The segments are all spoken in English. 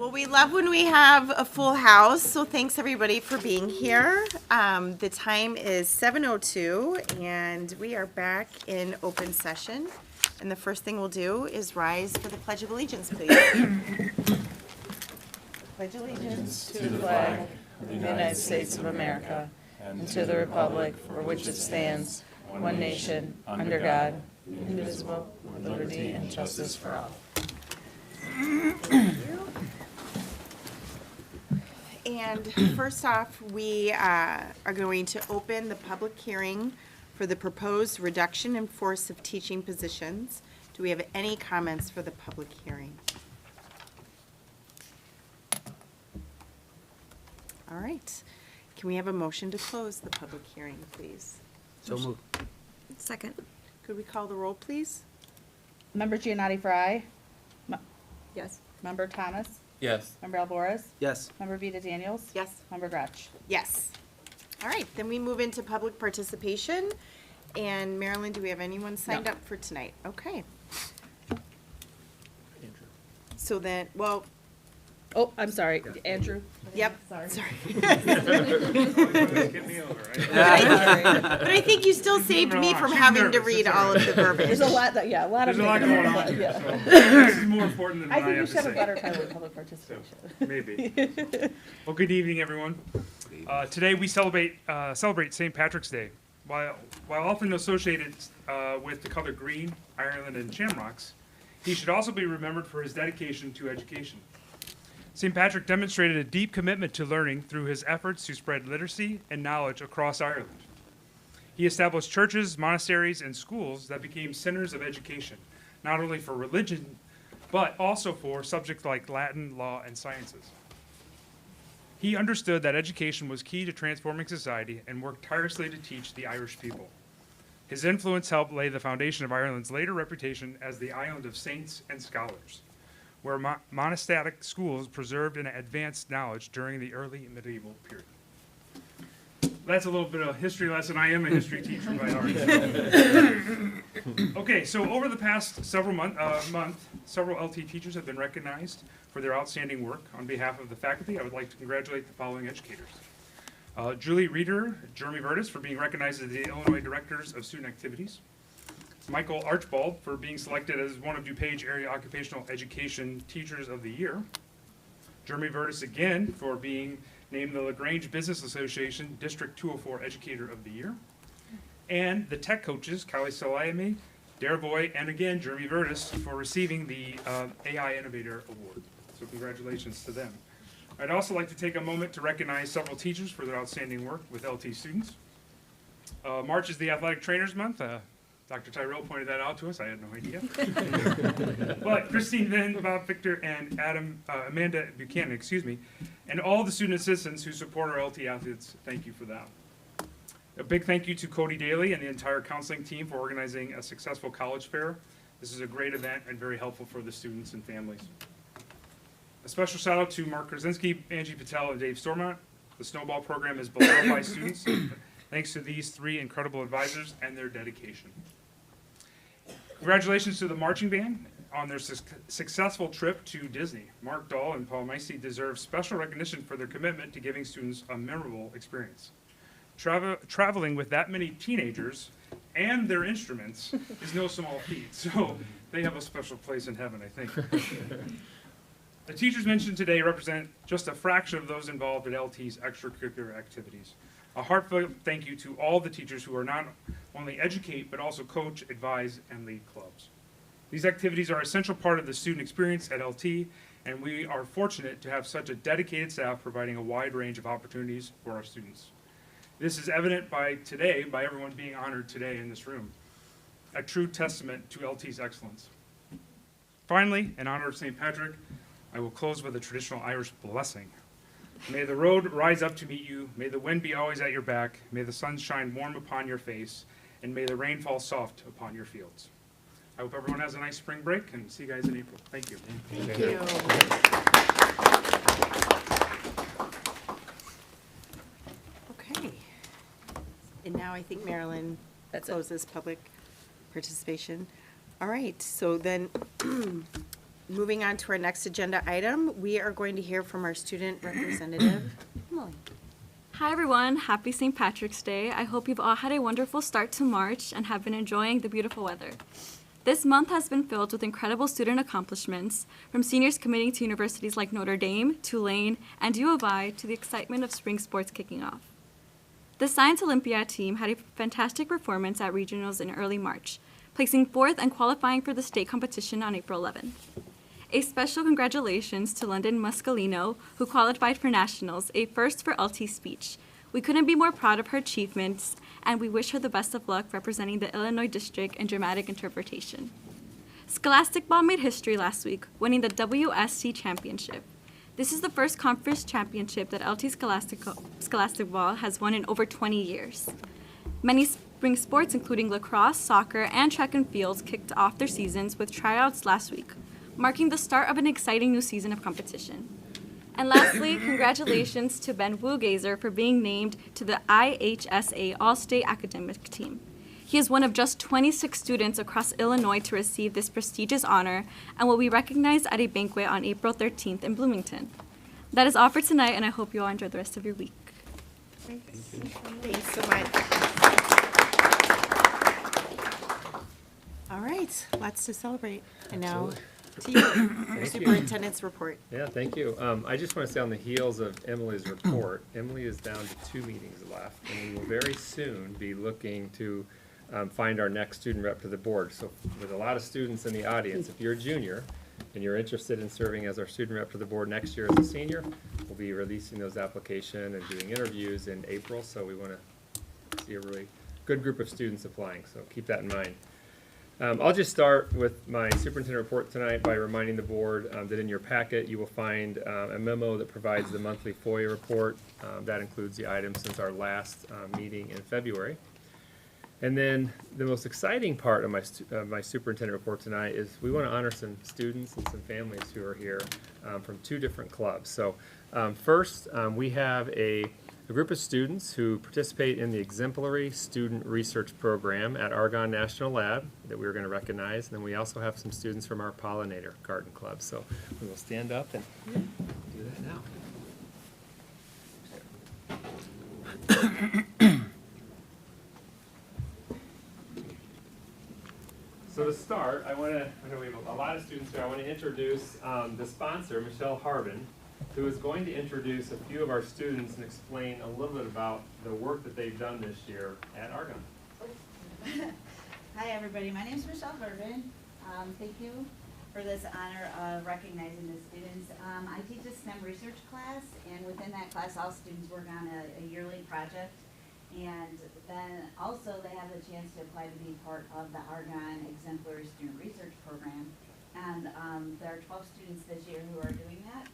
Well, we love when we have a full house, so thanks everybody for being here. The time is 7:02, and we are back in open session. And the first thing we'll do is rise for the Pledge of Allegiance, please. Pledge allegiance To the flag of the United States of America and to the republic for which it stands, one nation, under God, indivisible, with liberty and justice for all. And first off, we are going to open the public hearing for the proposed reduction in force of teaching positions. Do we have any comments for the public hearing? All right. Can we have a motion to close the public hearing, please? So moved. Second. Could we call the roll, please? Member Giannotti Fry, Yes. Member Thomas, Yes. Member Alvarez, Yes. Member Vita Daniels. Yes. Member Gretsch. Yes. All right, then we move into public participation. And Marilyn, do we have anyone signed up for tonight? Okay. So then, well, Oh, I'm sorry, Andrew. yep, Sorry. sorry. Get me over, right? But I think you still saved me from having to read all of the verbiage. There's a lot that, yeah, a lot of. There's a lot negative, going on but, here, yeah. so this is more important than I what I think you have should to have a say. better time with public participation. Maybe. Well, good evening, everyone. Today we celebrate St. Patrick's Day. While often associated with the color green, Ireland, and shamrocks, he should also be remembered for his dedication to education. St. Patrick demonstrated a deep commitment to learning through his efforts to spread literacy and knowledge across Ireland. He established churches, monasteries, and schools that became centers of education, not only for religion, but also for subjects like Latin, law, and sciences. He understood that education was key to transforming society and worked tirelessly to teach the Irish people. His influence helped lay the foundation of Ireland's later reputation as the island of saints and scholars, where monastic schools preserved and advanced knowledge during the early medieval period. That's a little bit of a history lesson. I am a history teacher by heart. Okay, so over the past several months, several LT teachers have been recognized for their outstanding work. On behalf of the faculty, I would like to congratulate the following educators. Julie Reeder, Jeremy Vertis for being recognized as the Illinois Directors of Student Activities. Michael Archibald for being selected as one of DuPage Area Occupational Education Teachers of the Year. Jeremy Vertis again for being named the LaGrange Business Association District 204 Educator of the Year. And the tech coaches, Kylie Salayami, Daravoy, and again, Jeremy Vertis for receiving the AI Innovator Award. So congratulations to them. I'd also like to take a moment to recognize several teachers for their outstanding work with LT students. March is the Athletic Trainers Month. Dr. Tyrell pointed that out to us. I had no idea. But Christine Vin, Bob Victor, and Amanda Buchanan, and all the student assistants who support our LT athletes, thank you for that. A big thank you to Cody Daly and the entire counseling team for organizing a successful college fair. This is a great event and very helpful for the students and families. A special shout out to Mark Krasinski, Angie Patel, and Dave Stormont. The Snowball program is beloved by students, thanks to these three incredible advisors and their dedication. Congratulations to the marching band on their successful trip to Disney. Mark Dahl and Paul Meissy deserve special recognition for their commitment to giving students a memorable experience. Traveling with that many teenagers and their instruments is no small feat, so they have a special place in heaven, I think. The teachers mentioned today represent just a fraction of those involved in LT's extracurricular activities. A heartfelt thank you to all the teachers who are not only educate, but also coach, advise, and lead clubs. These activities are an essential part of the student experience at LT, and we are fortunate to have such a dedicated staff providing a wide range of opportunities for our students. This is evident by everyone being honored today in this room, a true testament to LT's excellence. Finally, in honor of St. Patrick, I will close with a traditional Irish blessing. May the road rise up to meet you. May the wind be always at your back. May the sun shine warm upon your face. And may the rain fall soft upon your fields. I hope everyone has a nice spring break and see you guys in April. Thank you. Thank you. Okay. And now I think Marilyn That's it. closes public participation. All right, so then Moving on to our next agenda item, we are going to hear from our student representative, Emily. Hi everyone, happy St. Patrick's Day. I hope you've all had a wonderful start to March and have been enjoying the beautiful weather. This month has been filled with incredible student accomplishments, from seniors committing to universities like Notre Dame, Tulane, and U of I, to the excitement of spring sports kicking off. The Science Olympiad team had a fantastic performance at regionals in early March, placing 4th and qualifying for the state competition on April 11th. A special congratulations to London Muscalino, who qualified for nationals, a first for LT speech. We couldn't be more proud of her achievements, and we wish her the best of luck representing the Illinois District in dramatic interpretation. Scholastic Ball made history last week, winning the WSC Championship. This is the first conference championship that LT Scholastic Ball has won in over 20 years. Many spring sports, including lacrosse, soccer, and track and field, kicked off their seasons with tryouts last week, marking the start of an exciting new season of competition. And lastly, congratulations to Ben Wugazer for being named to the IHSA All-State Academic Team. He is one of just 26 students across Illinois to receive this prestigious honor and will be recognized at a banquet on April 13th in Bloomington. That is all for tonight, and I hope you all enjoy the rest of your week. Thanks so much. All right, lots to celebrate. And now to you, your superintendent's report. Yeah, thank you. I just want to say on the heels of Emily's report, Emily is down to 2 meetings left, and we will very soon be looking to find our next student rep to the board. So with a lot of students in the audience, if you're a junior and you're interested in serving as our student rep to the board next year as a senior, we'll be releasing those applications and doing interviews in April. So we want to see a really good group of students applying, so keep that in mind. I'll just start with my superintendent report tonight by reminding the board that in your packet you will find a memo that provides the monthly FOIA report. That includes the items since our last meeting in February. And then the most exciting part of my superintendent report tonight is we want to honor some students and some families who are here from 2 different clubs. So first, we have a group of students who participate in the Exemplary Student Research Program at Argonne National Lab that we were going to recognize. And then we also have some students from our Pollinator Garden Club. So we will stand up and do that now. So to start, I know we have a lot of students here. I want to introduce the sponsor, Michelle Harvin, who is going to introduce a few of our students and explain a little bit about the work that they've done this year at Argonne. Hi, everybody. My name is Michelle Hervin. Thank you for this honor of recognizing the students. I teach a STEM research class, and within that class, all students work on a yearly project. And then also they have the chance to apply to be part of the Argonne Exemplary Student Research Program. And there are 12 students this year who are doing that.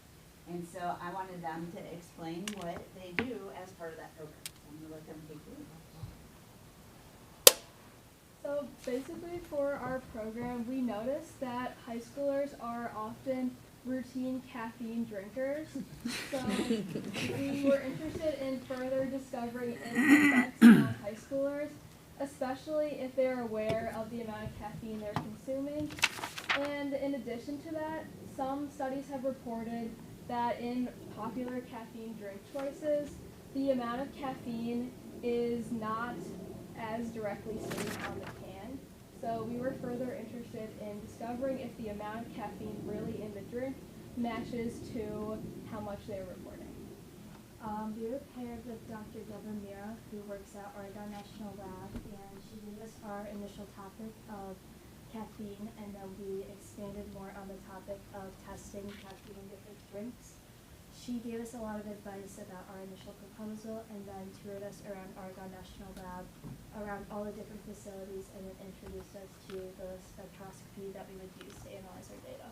And so I wanted them to explain what they do as part of that program. So I'm going to let them take it. So basically for our program, we noticed that high schoolers are often routine caffeine drinkers. So we were interested in further discovering its effects on high schoolers, especially if they're aware of the amount of caffeine they're consuming. And in addition to that, some studies have reported that in popular caffeine drink choices, the amount of caffeine is not as directly stated on the can. So we were further interested in discovering if the amount of caffeine really in the drink matches to how much they're reporting. We were paired with Dr. Deborah Mira, who works at Oregon National Lab, and she gave us our initial topic of caffeine, and then we expanded more on the topic of testing caffeine in different drinks. She gave us a lot of advice about our initial proposal, and then toured us around Oregon National Lab, around all the different facilities, and then introduced us to the spectroscopy that we would use to analyze our data.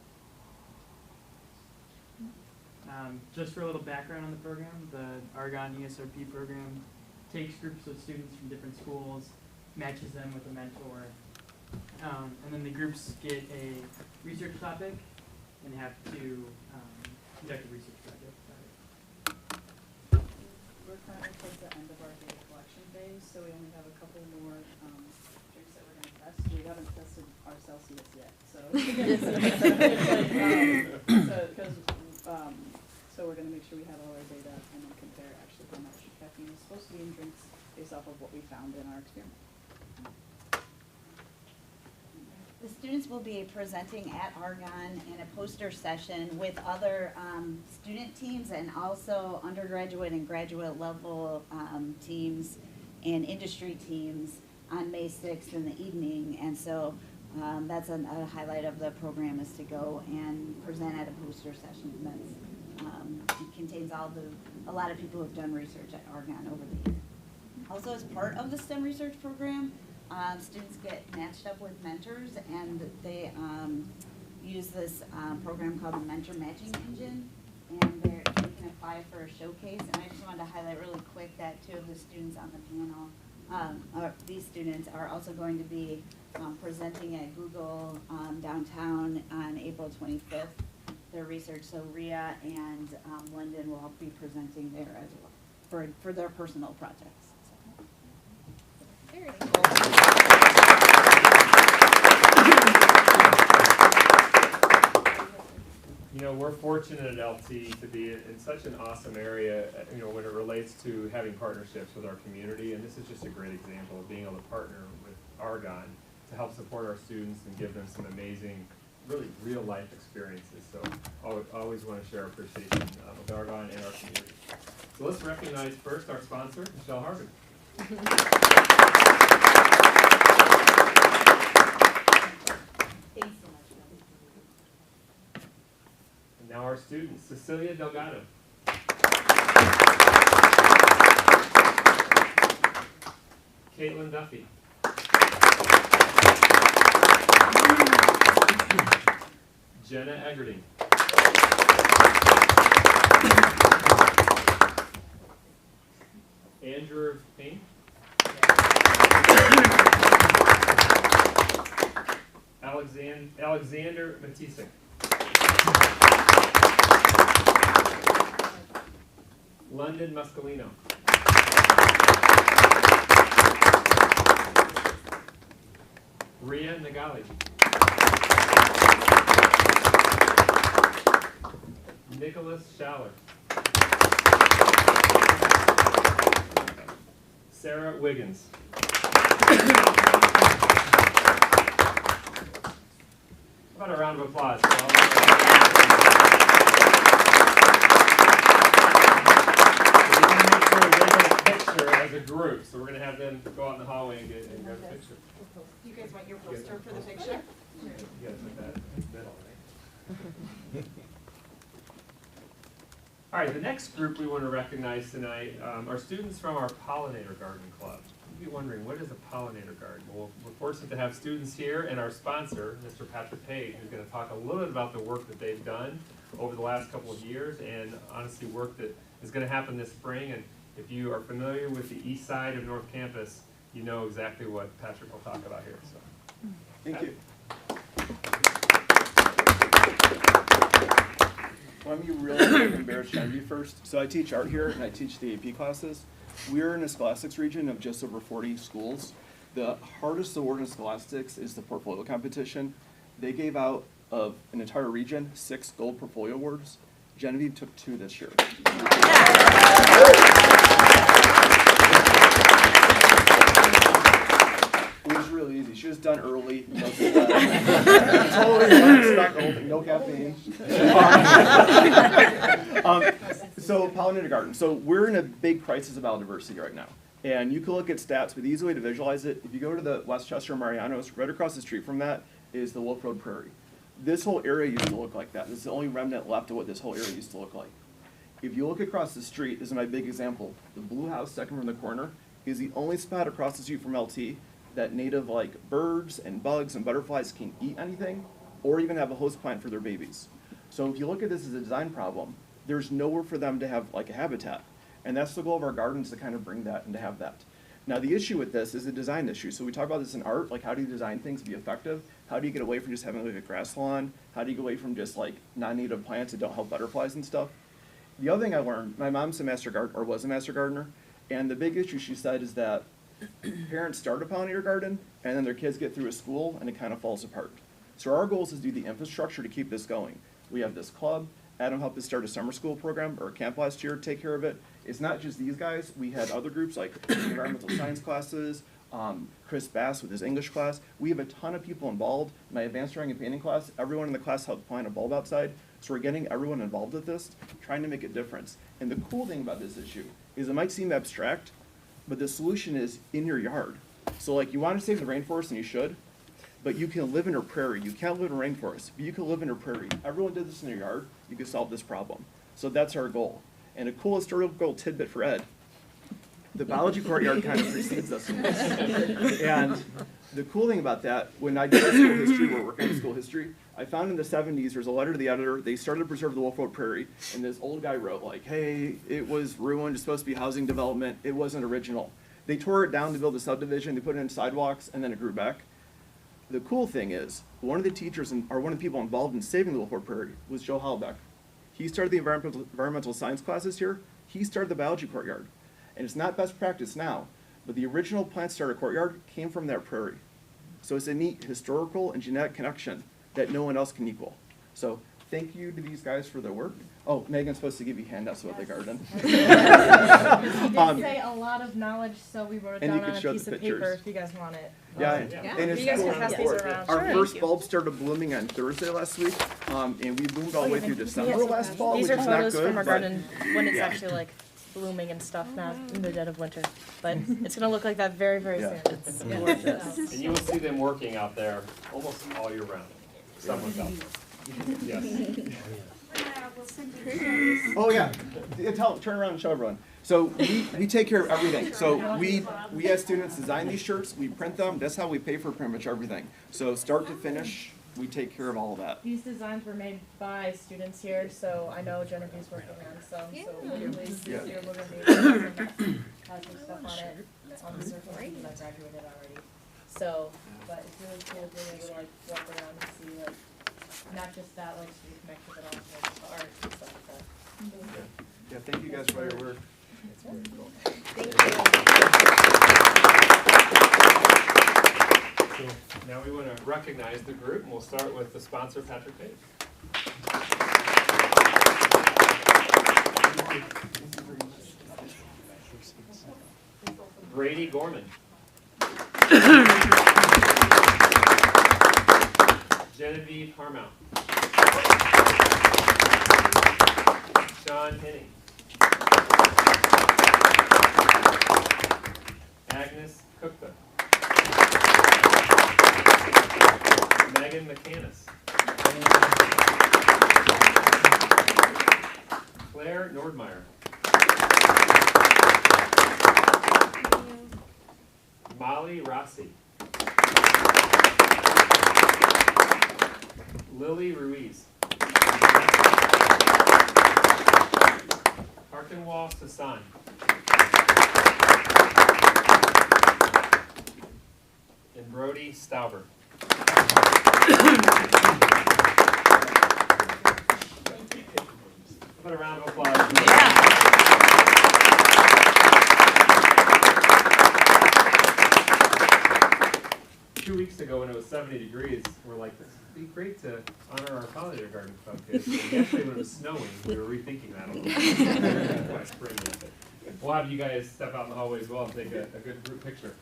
Just for a little background on the program, the Argonne ESRP program takes groups of students from different schools, matches them with a mentor, and then the groups get a research topic and have to conduct a research project. We're currently towards the end of our data collection phase, so we only have a couple more drinks that we're going to test. We haven't tested our Celsius yet, so. So we're gonna make sure we have all our data and then compare actually how much caffeine is supposed to be in drinks based off of what we found in our experiment. The students will be presenting at Argonne in a poster session with other student teams and also undergraduate and graduate level teams and industry teams on May 6th in the evening. And so that's a highlight of the program, is to go and present at a poster session. That's, it contains a lot of people who have done research at Argonne over the year. Also, as part of the STEM research program, students get matched up with mentors, and they use this program called the Mentor Matching Engine, and they can apply for a showcase. And I just wanted to highlight really quick that 2 of the students on the panel, these students are also going to be presenting at Google downtown on April 25th. Their research, so Rhea and London will all be presenting there as well for their personal projects. Very You know, we're fortunate at LT to be in such an awesome area, you know, when it relates to having partnerships with our community, and this is just a great example of being able to partner with Argonne to help support our students and give them some amazing, really real-life experiences. So always want to share our appreciation with Argonne and our community. So let's recognize first our sponsor, Michelle Harvey. Thanks so much. And now our students, Cecilia Delgado. Caitlin Duffy. Jenna Eggerding. Andrew Payne. Alexander Matisek. London Muscolino. Ria Nagali. Nicholas Schaller. Sarah Wiggins. How about a round of applause for all of them? We're going to make sure they get a picture as a group, so we're going to have them go out in the hallway and grab a picture. Do you guys want your poster for the picture? You guys like that? Middle, right? All right, the next group we want to recognize tonight are students from our Pollinator Garden Club. You'd be wondering, what is a pollinator garden? Well, we're fortunate to have students here, and our sponsor, Mr. Patrick Page, who's going to talk a little bit about the work that they've done over the last couple of years, and honestly work that is going to happen this spring. And if you are familiar with the east side of North Campus, you know exactly what Patrick will talk about here. So, thank you. Let me really embarrass Genevieve first. So I teach art here, and I teach the AP classes. We're in a scholastics region of just over 40 schools. The hardest award in scholastics is the portfolio competition. They gave out, of an entire region, 6 gold portfolio awards. Genevieve took 2 this year. It was really easy. She was done early. No sweat. Totally unexpected, the whole thing, no caffeine. So pollinator garden. So we're in a big crisis of biodiversity right now. And you can look at stats, but the easy way to visualize it, if you go to the Westchester Marianos, right across the street from that is the Wolf Road Prairie. This whole area used to look like that. This is the only remnant left of what this whole area used to look like. If you look across the street, this is my big example. The blue house second from the corner is the only spot across the street from LT that native like birds and bugs and butterflies can eat anything or even have a host plant for their babies. So if you look at this as a design problem, there's nowhere for them to have like a habitat. And that's the goal of our gardens, to kind of bring that and to have that. Now the issue with this is a design issue. So we talk about this in art, like how do you design things to be effective? How do you get away from just having like a grass lawn? How do you get away from just like non-native plants that don't help butterflies and stuff? The other thing I learned, my mom's a master gardener, or was a master gardener, and the big issue she said is that parents start a pollinator garden and then their kids get through a school and it kind of falls apart. So our goal is to do the infrastructure to keep this going. We have this club. Adam helped us start a summer school program or a camp last year to take care of it. It's not just these guys. We had other groups like environmental science classes, Chris Bass with his English class. We have a ton of people involved. My advanced drawing and painting class, everyone in the class helped plant a bulb outside. So we're getting everyone involved with this, trying to make a difference. And the cool thing about this issue is it might seem abstract, but the solution is in your yard. So like you want to save the rainforest, and you should, but you can live in a prairie. You can't live in a rainforest, but you can live in a prairie. Everyone did this in their yard. You can solve this problem. So that's our goal. And a cool historical tidbit for Ed. The biology courtyard kind of precedes us in this. And the cool thing about that, when I did school history, we're working on school history, I found in the 70s, there's a letter to the editor, they started to preserve the Wolf Road Prairie, and this old guy wrote like, hey, it was ruined, it's supposed to be housing development, it wasn't original. They tore it down to build a subdivision, they put it in sidewalks, and then it grew back. The cool thing is, one of the teachers, or one of the people involved in saving the Wolf Road Prairie was Joe Halbeck. He started the environmental science classes here, he started the biology courtyard. And it's not best practice now, but the original plant starter courtyard came from that prairie. So it's a neat historical and genetic connection that no one else can equal. So thank you to these guys for their work. Oh, Megan's supposed to give you handouts about the garden. He did say a lot of knowledge, so we wrote it And you down can on a show piece the of paper pictures. if you guys want it. Yeah, Yeah. and it's You guys cool. can pass these around. Our Sure. first bulb started blooming on Thursday last week, and we bloomed all the way through December Yes. last fall, These which are is not photos good. from our but- garden when it's Yeah. actually like blooming and stuff, not in the dead of winter. But it's gonna look like that very, very Yeah. soon. It's gorgeous. And you will see them working out there almost all year round. Someone's out there. Yes. Oh yeah, turn around and show everyone. So we take care of everything. So we as students design these shirts, we print them, that's how we pay for pretty much everything. So start to finish, we take care of all of that. These designs were made by students here, so I know Genevieve's working on some, so hopefully this Yeah. year we're gonna be able to have some stuff on it, on the circle, because I graduated already. So, but it's really cool being able to like walk around and see like, not just that like street connection, but also like, the art and stuff like that. Yeah, thank you guys for your work. It's very cool. So now we want to recognize the group, and we'll start with the sponsor, Patrick Page. Brady Gorman. Genevieve Harmount. Sean Henning. Agnes Cookta. Megan McCannis. Claire Nordmeyer. Molly Rossi. Lily Ruiz. Harkinwall Sasan. And Brody Stauber. Put a round of applause. Two weeks ago when it was 70 degrees, we're like, this would be great to honor our kindergarten kids. And yesterday when it was snowing, we were rethinking that a little bit. Quite spring yet. We'll have you guys step out in the hallway as well and take a good group picture.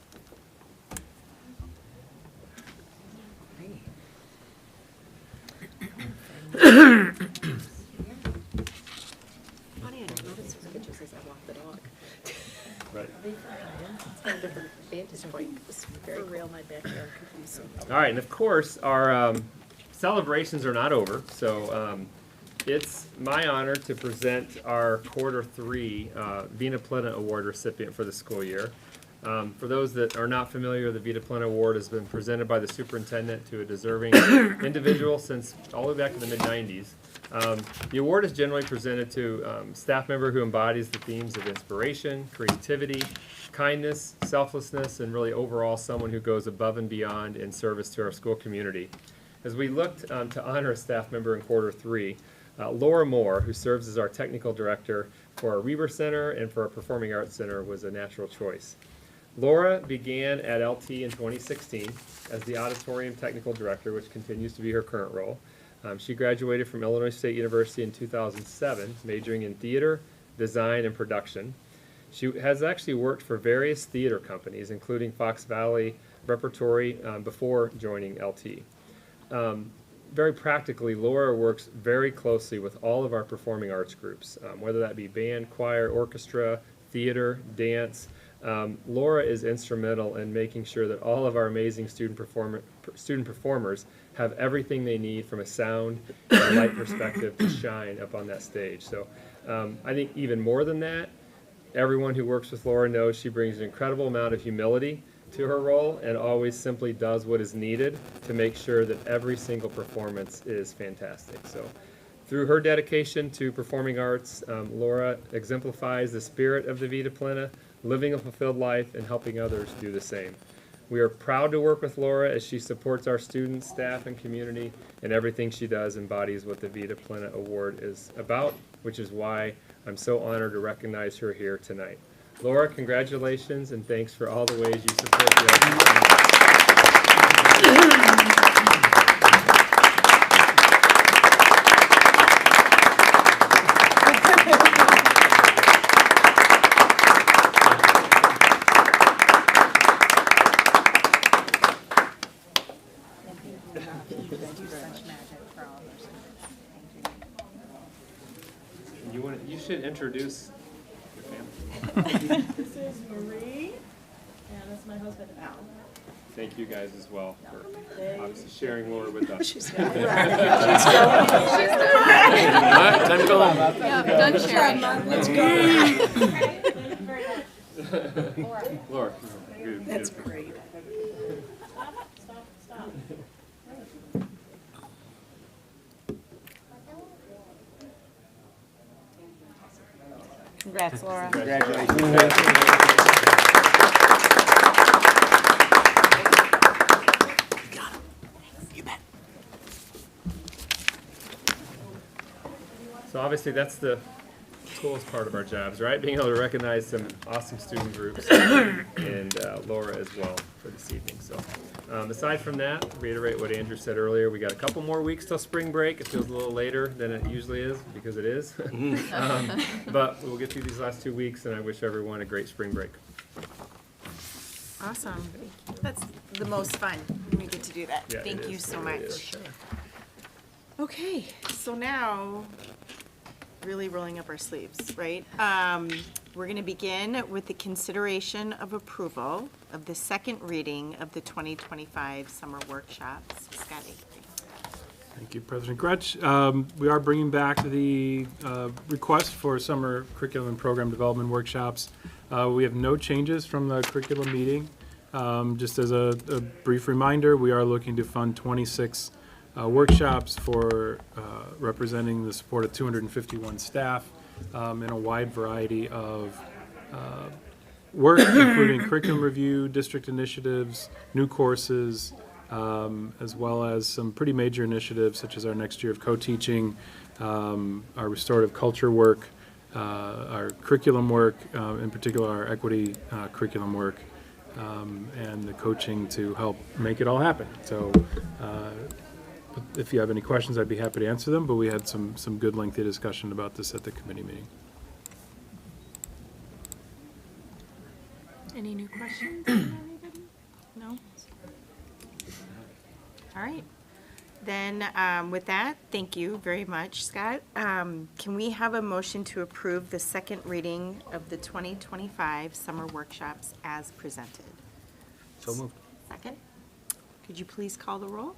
Funny, I didn't notice the pictures as I walked the dog. Right. It's got a different vantage point. It's very real. My backyard could use some. All right, and of course, our celebrations are not over, so it's my honor to present our quarter 3 Vita Plena Award recipient for the school year. For those that are not familiar, the Vita Plena Award has been presented by the superintendent to a deserving individual since all the way back in the mid-90s. The award is generally presented to staff member who embodies the themes of inspiration, creativity, kindness, selflessness, and really overall someone who goes above and beyond in service to our school community. As we looked to honor a staff member in quarter 3, Laura Moore, who serves as our technical director for our Reber Center and for our Performing Arts Center, was a natural choice. Laura began at LT in 2016 as the Auditorium Technical Director, which continues to be her current role. She graduated from Illinois State University in 2007, majoring in theater, design, and production. She has actually worked for various theater companies, including Fox Valley Repertory, before joining LT. Very practically, Laura works very closely with all of our performing arts groups, whether that be band, choir, orchestra, theater, dance. Laura is instrumental in making sure that all of our amazing student performers have everything they need from a sound and light perspective to shine up on that stage. So I think even more than that, everyone who works with Laura knows she brings an incredible amount of humility to her role and always simply does what is needed to make sure that every single performance is fantastic. So through her dedication to performing arts, Laura exemplifies the spirit of the Vita Plena, living a fulfilled life and helping others do the same. We are proud to work with Laura as she supports our students, staff, and community, and everything she does embodies what the Vita Plena Award is about, which is why I'm so honored to recognize her here tonight. Laura, congratulations, and thanks for all the ways you support the You should introduce your family. This is Marie, and this is my husband, Al. Thank you guys as well for obviously sharing Laura with us. Time to go home. Yeah, done sharing. Let's go. Laura. That's great. Stop. Congrats, Laura. So obviously that's the coolest part of our jobs, right? Being able to recognize some awesome student groups and Laura as well for this evening. So aside from that, reiterate what Andrew said earlier, we got a couple more weeks till spring break. It feels a little later than it usually is because it is. But we'll get through these last 2 weeks and I wish everyone a great spring break. Awesome. That's the most fun when we get to do that. Yeah, Thank you so It really much. is. Okay, so now, really rolling up our sleeves, right? We're going to begin with the consideration of approval of the second reading of the 2025 summer workshops. Scotty. Thank you, President Gretsch. We are bringing back the request for summer curriculum and program development workshops. We have no changes from the curriculum meeting. Just as a brief reminder, we are looking to fund 26 workshops for representing the support of 251 staff in a wide variety of work, including curriculum review, district initiatives, new courses, as well as some pretty major initiatives such as our next year of co-teaching, our restorative culture work, our curriculum work, in particular our equity curriculum work, and the coaching to help make it all happen. So if you have any questions, I'd be happy to answer them, but we had some good lengthy discussion about this at the committee meeting. Any new questions? No? All right. Then with that, thank you very much, Scott. Can we have a motion to approve the second reading of the 2025 summer workshops as presented? So moved. Second? Could you please call the roll?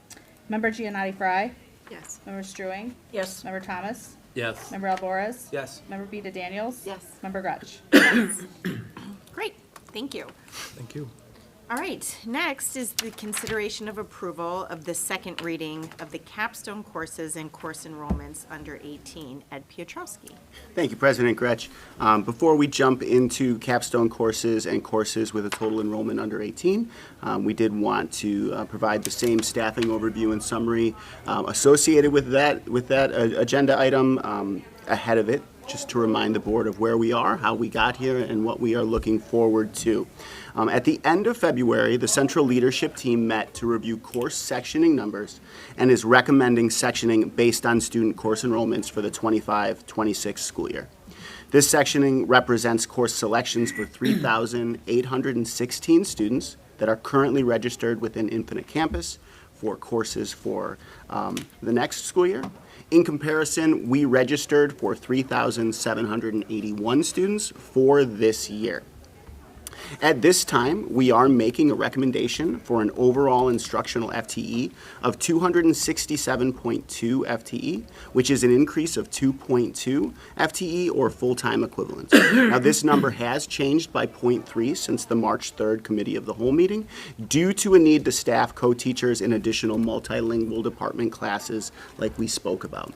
Member Giannotti Fry, Yes. Member Struing, Yes. Member Thomas, Yes. Member Alvarez, Yes. Member Beta Daniels. Yes. Member Gretsch. Great, thank you. Thank you. All right, next is the consideration of approval of the second reading of the capstone courses and course enrollments under 18. Ed Piotrowski. Thank you, President Gretsch. Before we jump into capstone courses and courses with a total enrollment under 18, we did want to provide the same staffing overview and summary associated with that agenda item ahead of it just to remind the board of where we are, how we got here, and what we are looking forward to. At the end of February, the central leadership team met to review course sectioning numbers and is recommending sectioning based on student course enrollments for the 25-26 school year. This sectioning represents course selections for 3,816 students that are currently registered within Infinite Campus for courses for the next school year. In comparison, we registered for 3,781 students for this year. At this time, we are making a recommendation for an overall instructional FTE of 267.2 FTE, which is an increase of 2.2 FTE or full-time equivalents. Now, this number has changed by 0.3 since the March 3rd Committee of the Whole meeting due to a need to staff co-teachers in additional multilingual department classes like we spoke about.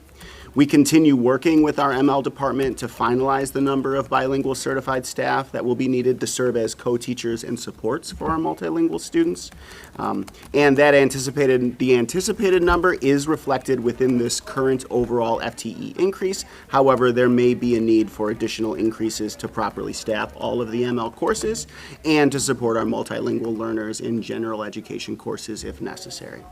We continue working with our ML department to finalize the number of bilingual certified staff that will be needed to serve as co-teachers and supports for our multilingual students. And the anticipated number is reflected within this current overall FTE increase. However, there may be a need for additional increases to properly staff all of the ML courses and to support our multilingual learners in general education courses if necessary.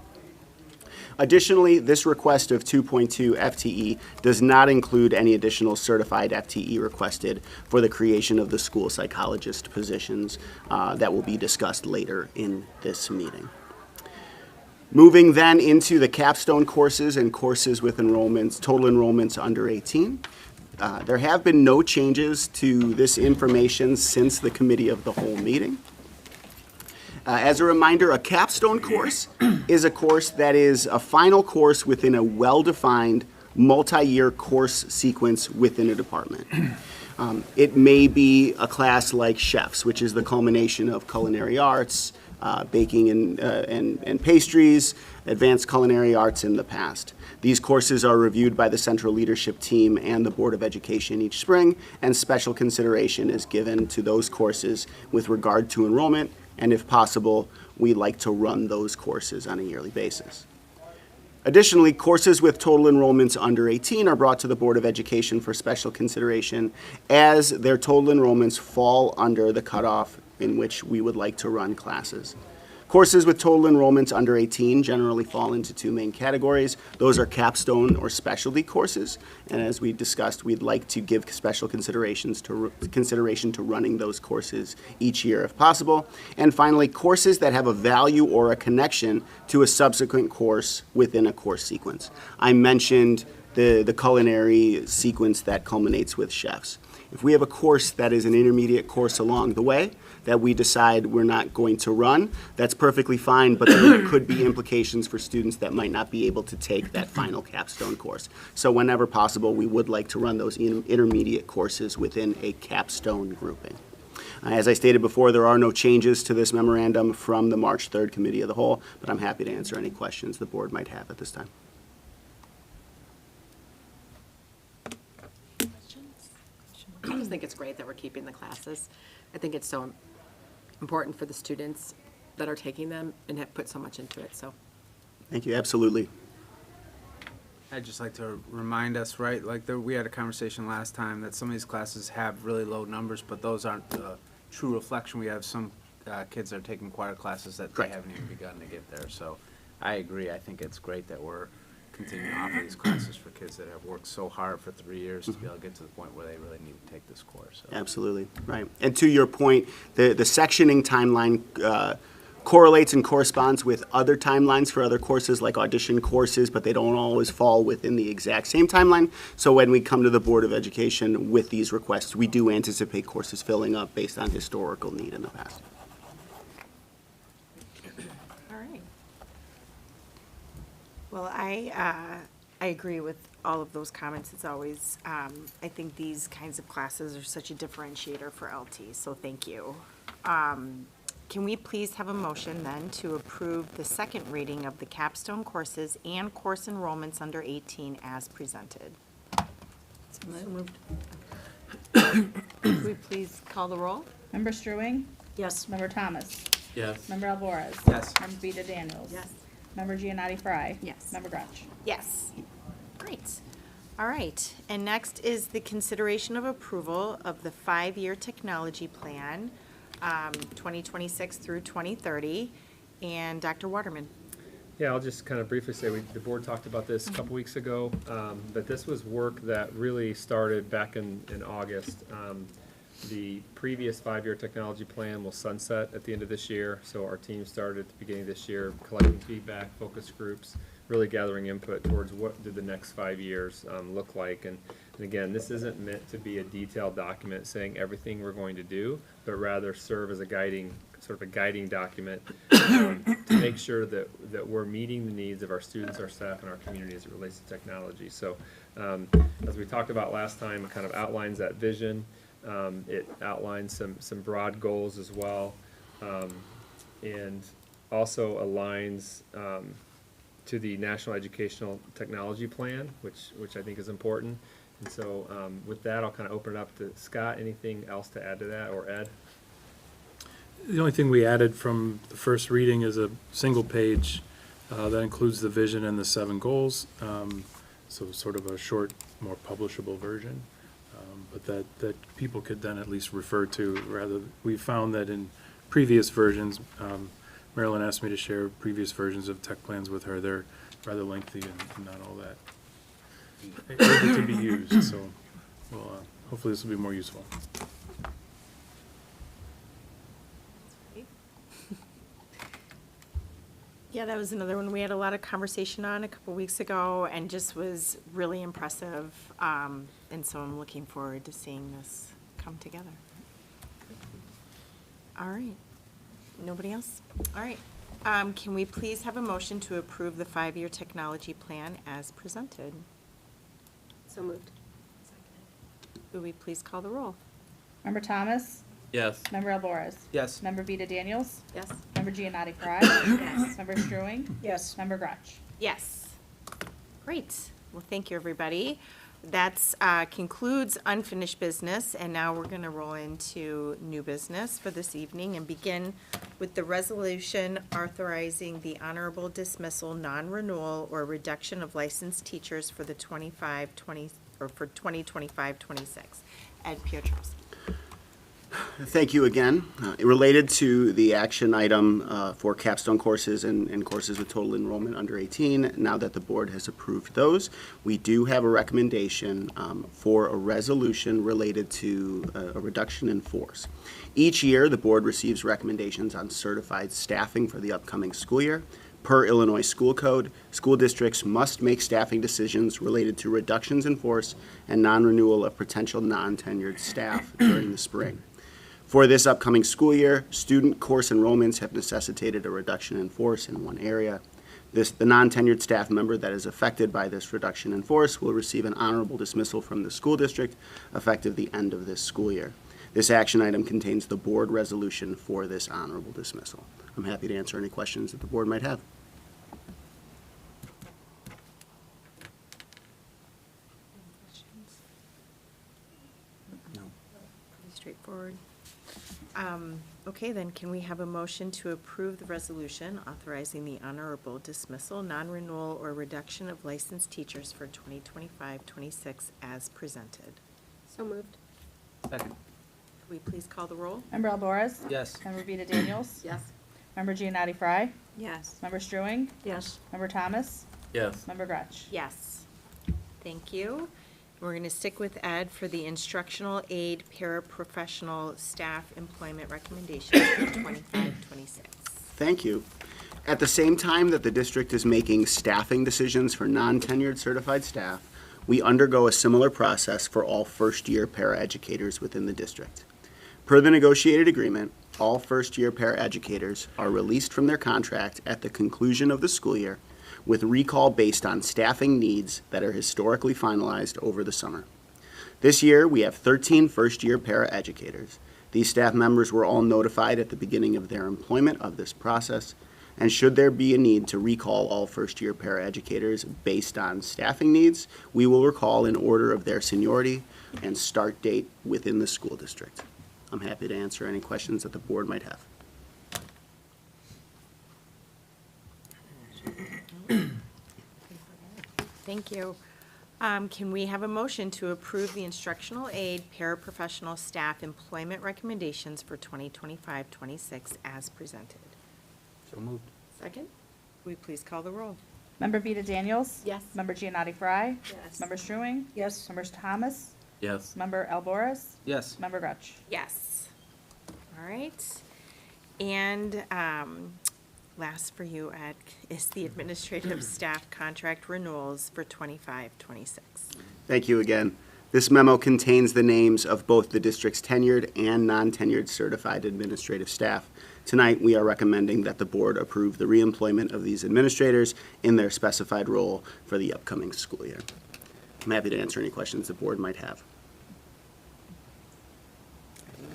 Additionally, this request of 2.2 FTE does not include any additional certified FTE requested for the creation of the school psychologist positions that will be discussed later in this meeting. Moving then into the capstone courses and courses with enrollments, total enrollments under 18. There have been no changes to this information since the Committee of the Whole meeting. As a reminder, a capstone course is a course that is a final course within a well-defined multi-year course sequence within a department. It may be a class like chefs, which is the culmination of culinary arts, baking and pastries, advanced culinary arts in the past. These courses are reviewed by the central leadership team and the Board of Education each spring, and special consideration is given to those courses with regard to enrollment, and if possible, we like to run those courses on a yearly basis. Additionally, courses with total enrollments under 18 are brought to the Board of Education for special consideration as their total enrollments fall under the cutoff in which we would like to run classes. Courses with total enrollments under 18 generally fall into two main categories. Those are capstone or specialty courses, and as we discussed, we'd like to give special consideration to running those courses each year if possible. And finally, courses that have a value or a connection to a subsequent course within a course sequence. I mentioned the culinary sequence that culminates with chefs. If we have a course that is an intermediate course along the way that we decide we're not going to run, that's perfectly fine, but there could be implications for students that might not be able to take that final capstone course. So whenever possible, we would like to run those intermediate courses within a capstone grouping. As I stated before, there are no changes to this memorandum from the March 3rd Committee of the Whole, but I'm happy to answer any questions the board might have at this time. I just think it's great that we're keeping the classes. I think it's so important for the students that are taking them and have put so much into it, so. Thank you, absolutely. I'd just like to remind us, right, we had a conversation last time that some of these classes have really low numbers, but those aren't the true reflection. We have some kids that are taking choir classes that they haven't even begun to get there. So I agree. I think it's great that we're continuing to offer these classes for kids that have worked so hard for 3 years to be able to get to the point where they really need to take this course. So. Absolutely, right. And to your point, the sectioning timeline correlates and corresponds with other timelines for other courses like audition courses, but they don't always fall within the exact same timeline. So when we come to the Board of Education with these requests, we do anticipate courses filling up based on historical need in the past. All right. Well, I agree with all of those comments. It's always, I think these kinds of classes are such a differentiator for LT, so thank you. Can we please have a motion then to approve the second reading of the capstone courses and course enrollments under 18 as presented? So moved. Could we please call the roll? Member Struing? Yes. Member Thomas? Yes. Member Alvarez? Yes. Member Vita Daniels? Yes. Member Giannotti Fry? Yes. Member Grutch? Yes. Great. All right, and next is the consideration of approval of the 5-year technology plan, 2026 through 2030. And Dr. Waterman. Yeah, I'll just kind of briefly say, the board talked about this a couple weeks ago, but this was work that really started back in August. The previous 5-year technology plan will sunset at the end of this year, so our team started at the beginning of this year collecting feedback, focus groups, really gathering input towards what did the next 5 years look like. And again, this isn't meant to be a detailed document saying everything we're going to do, but rather serve as a guiding, sort of a guiding document to make sure that we're meeting the needs of our students, our staff, and our community as it relates to technology. So as we talked about last time, it kind of outlines that vision. It outlines some broad goals as well, and also aligns to the National Educational Technology Plan, which I think is important. And so with that, I'll kind of open it up to Scott. Anything else to add to that, or Ed? The only thing we added from the first reading is a single page that includes the vision and the 7 goals. So sort of a short, more publishable version. But that people could then at least refer to. We found that in previous versions, Marilyn asked me to share previous versions of tech plans with her. They're rather lengthy and not all that able to be used. So hopefully this will be more useful. Yeah, that was another one we had a lot of conversation on a couple weeks ago, and just was really impressive. And so I'm looking forward to seeing this come together. All right. Nobody else? All right. Can we please have a motion to approve the 5-year technology plan as presented? So moved. Would we please call the roll? Member Thomas? Yes. Member Alvarez? Yes. Member Vita Daniels? Yes. Member Giannotti Frye? Yes. Member Strewing? Yes. Member Grutch? Yes. Great. Well, thank you, everybody. That concludes unfinished business, and now we're going to roll into new business for this evening and begin with the resolution authorizing the honorable dismissal, non-renewal, or reduction of licensed teachers for the 2025-26. Ed Piotrowski. Thank you again. Related to the action item for capstone courses and courses with total enrollment under 18, now that the board has approved those, we do have a recommendation for a resolution related to a reduction in force. Each year, the board receives recommendations on certified staffing for the upcoming school year. Per Illinois School Code, school districts must make staffing decisions related to reductions in force and non-renewal of potential non-tenured staff during the spring. For this upcoming school year, student course enrollments have necessitated a reduction in force in one area. The non-tenured staff member that is affected by this reduction in force will receive an honorable dismissal from the school district effective the end of this school year. This action item contains the board resolution for this honorable dismissal. I'm happy to answer any questions that the board might have. Pretty straightforward. Okay, then can we have a motion to approve the resolution authorizing the honorable dismissal, non-renewal, or reduction of licensed teachers for 2025-26 as presented? So moved. Second. Could we please call the roll? Member Alvarez? Yes. Member Vita Daniels? Yes. Member Giannotti Frye? Yes. Member Strewing? Yes. Member Thomas? Yes. Member Grutch? Yes. Thank you. We're going to stick with Ed for the instructional aid paraprofessional staff employment recommendations for 25-26. Thank you. At the same time that the district is making staffing decisions for non-tenured certified staff, we undergo a similar process for all first-year paraeducators within the district. Per the negotiated agreement, all first-year paraeducators are released from their contract at the conclusion of the school year with recall based on staffing needs that are historically finalized over the summer. This year, we have 13 first-year paraeducators. These staff members were all notified at the beginning of their employment of this process, and should there be a need to recall all first-year paraeducators based on staffing needs, we will recall in order of their seniority and start date within the school district. I'm happy to answer any questions that the board might have. Thank you. Can we have a motion to approve the instructional aid paraprofessional staff employment recommendations for 2025-26 as presented? So moved. Second? Will you please call the roll? Member Vita Daniels? Yes. Member Giannotti Fry? Yes. Member Struing? Yes. Member Thomas? Yes. Member Alboris? Yes. Member Grutch? Yes. All right. And last for you, Ed, is the administrative staff contract renewals for 25-26. Thank you again. This memo contains the names of both the district's tenured and non-tenured certified administrative staff. Tonight, we are recommending that the board approve the reemployment of these administrators in their specified role for the upcoming school year. I'm happy to answer any questions the board might have.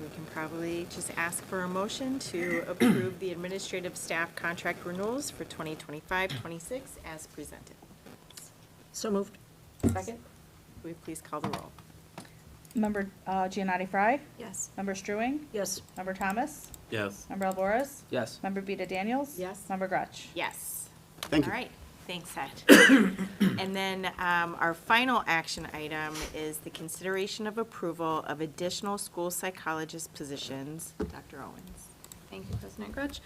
We can probably just ask for a motion to approve the administrative staff contract renewals for 2025-26 as presented. So moved. Second? Will you please call the roll? Member Giannotti Fry? Yes. Member Struing? Yes. Member Thomas? Yes. Member Alboris? Yes. Member Vita Daniels? Yes. Member Grutch? Yes. Thank you. All right, thanks, Ed. And then our final action item is the consideration of approval of additional school psychologist positions. Dr. Owens. Thank you, President Grutch.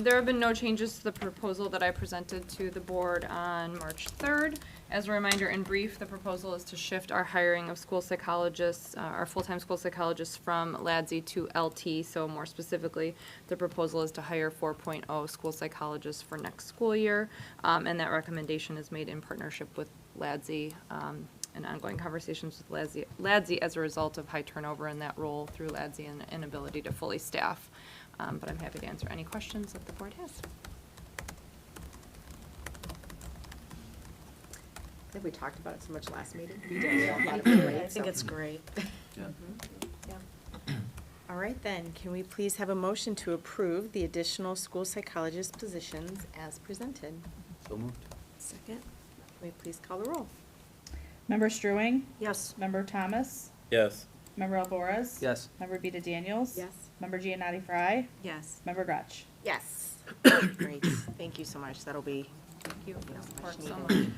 There have been no changes to the proposal that I presented to the board on March 3rd. As a reminder, in brief, the proposal is to shift our hiring of school psychologists, our full-time school psychologists from LADSI to LT. So more specifically, the proposal is to hire 4.0 school psychologists for next school year. And that recommendation is made in partnership with LADSI and ongoing conversations with LADSI as a result of high turnover in that role through LADSI and inability to fully staff. But I'm happy to answer any questions that the board has. I think we talked about it so much last meeting. We did. A lot of it, right? I think So- it's great. All right, then, can we please have a motion to approve the additional school psychologist positions as presented? So moved. Second. Can we please call the roll? Member Struing? Yes. Member Thomas? Yes. Member Alboris? Yes. Member Vita Daniels? Yes. Member Giannotti Fry? Yes. Member Grutch? Yes. Great, thank you so much, that'll be Thank you for the support so needed. much.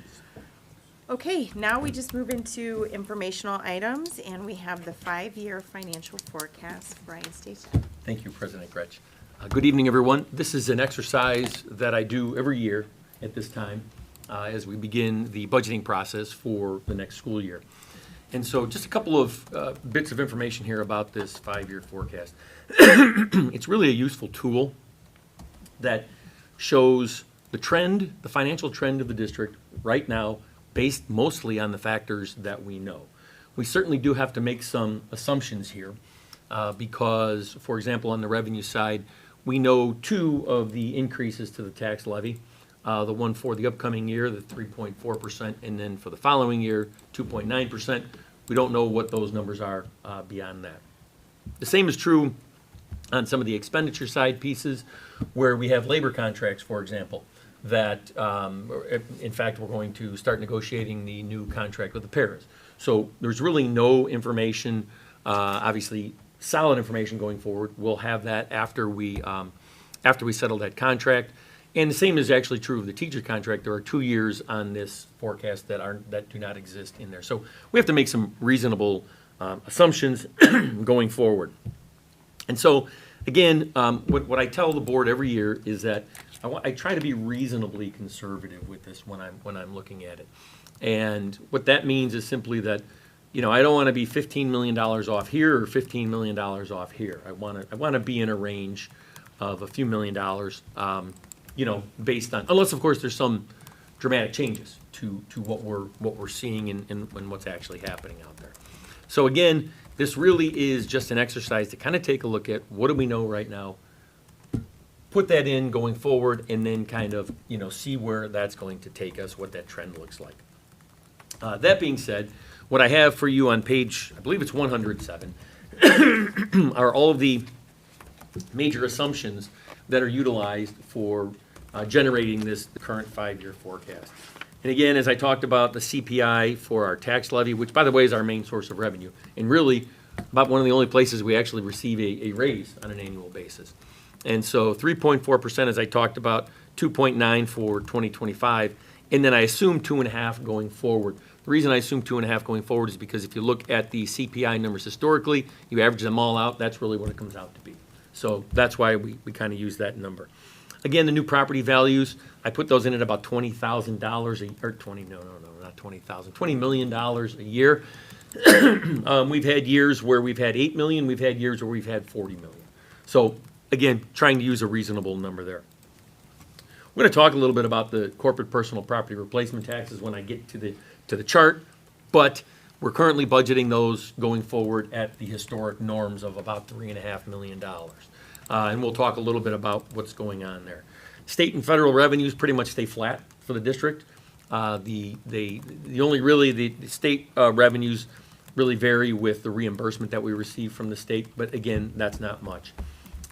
Okay, now we just move into informational items, and we have the 5-year financial forecast. Brian Station. Thank you, President Gretsch. Good evening, everyone. This is an exercise that I do every year at this time as we begin the budgeting process for the next school year. And so just a couple of bits of information here about this 5-year forecast. It's really a useful tool that shows the trend, the financial trend of the district right now, based mostly on the factors that we know. We certainly do have to make some assumptions here because, for example, on the revenue side, we know 2 of the increases to the tax levy. The one for the upcoming year, the 3.4%, and then for the following year, 2.9%. We don't know what those numbers are beyond that. The same is true on some of the expenditure side pieces where we have labor contracts, for example, that, in fact, we're going to start negotiating the new contract with the paras. So there's really no information, obviously solid information going forward. We'll have that after we settle that contract. And the same is actually true of the teacher contract. There are 2 years on this forecast that do not exist in there. So we have to make some reasonable assumptions going forward. And so, again, what I tell the board every year is that I try to be reasonably conservative with this when I'm looking at it. And what that means is simply that, you know, I don't want to be $15 million off here or $15 million off here. I want to be in a range of a few $1 million, you know, based on, unless of course there's some dramatic changes to what we're seeing and what's actually happening out there. So again, this really is just an exercise to kind of take a look at what do we know right now, put that in going forward, and then kind of, you know, see where that's going to take us, what that trend looks like. That being said, what I have for you on page, I believe it's 107, are all of the major assumptions that are utilized for generating the current 5-year forecast. And again, as I talked about, the CPI for our tax levy, which by the way is our main source of revenue, and really about one of the only places we actually receive a raise on an annual basis. And so 3.4%, as I talked about, 2.9 for 2025, and then I assume 2.5 going forward. The reason I assume 2.5 going forward is because if you look at the CPI numbers historically, you average them all out, that's really what it comes out to be. So that's why we kind of use that number. Again, the new property values, I put those in at about $20,000 or not 20,000, $20 million a year. We've had years where we've had 8 million, we've had years where we've had 40 million. So again, trying to use a reasonable number there. We're going to talk a little bit about the corporate personal property replacement taxes when I get to the chart, but we're currently budgeting those going forward at the historic norms of about $3.5 million. And we'll talk a little bit about what's going on there. State and federal revenues pretty much stay flat for the district. The state revenues really vary with the reimbursement that we receive from the state, but again, that's not much.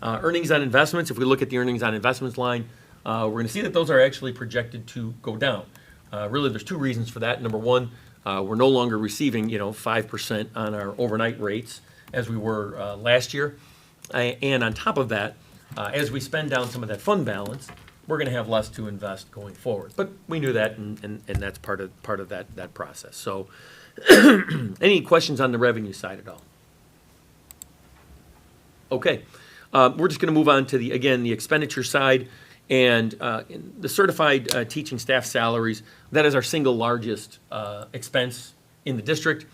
Earnings on investments, if we look at the earnings on investments line, we're going to see that those are actually projected to go down. Really, there's two reasons for that. Number one, we're no longer receiving 5% on our overnight rates as we were last year. And on top of that, as we spend down some of that fund balance, we're going to have less to invest going forward. But we knew that, and that's part of that process. So any questions on the revenue side at all? Okay. We're just going to move on to the expenditure side. And the certified teaching staff salaries, that is our single largest expense in the district.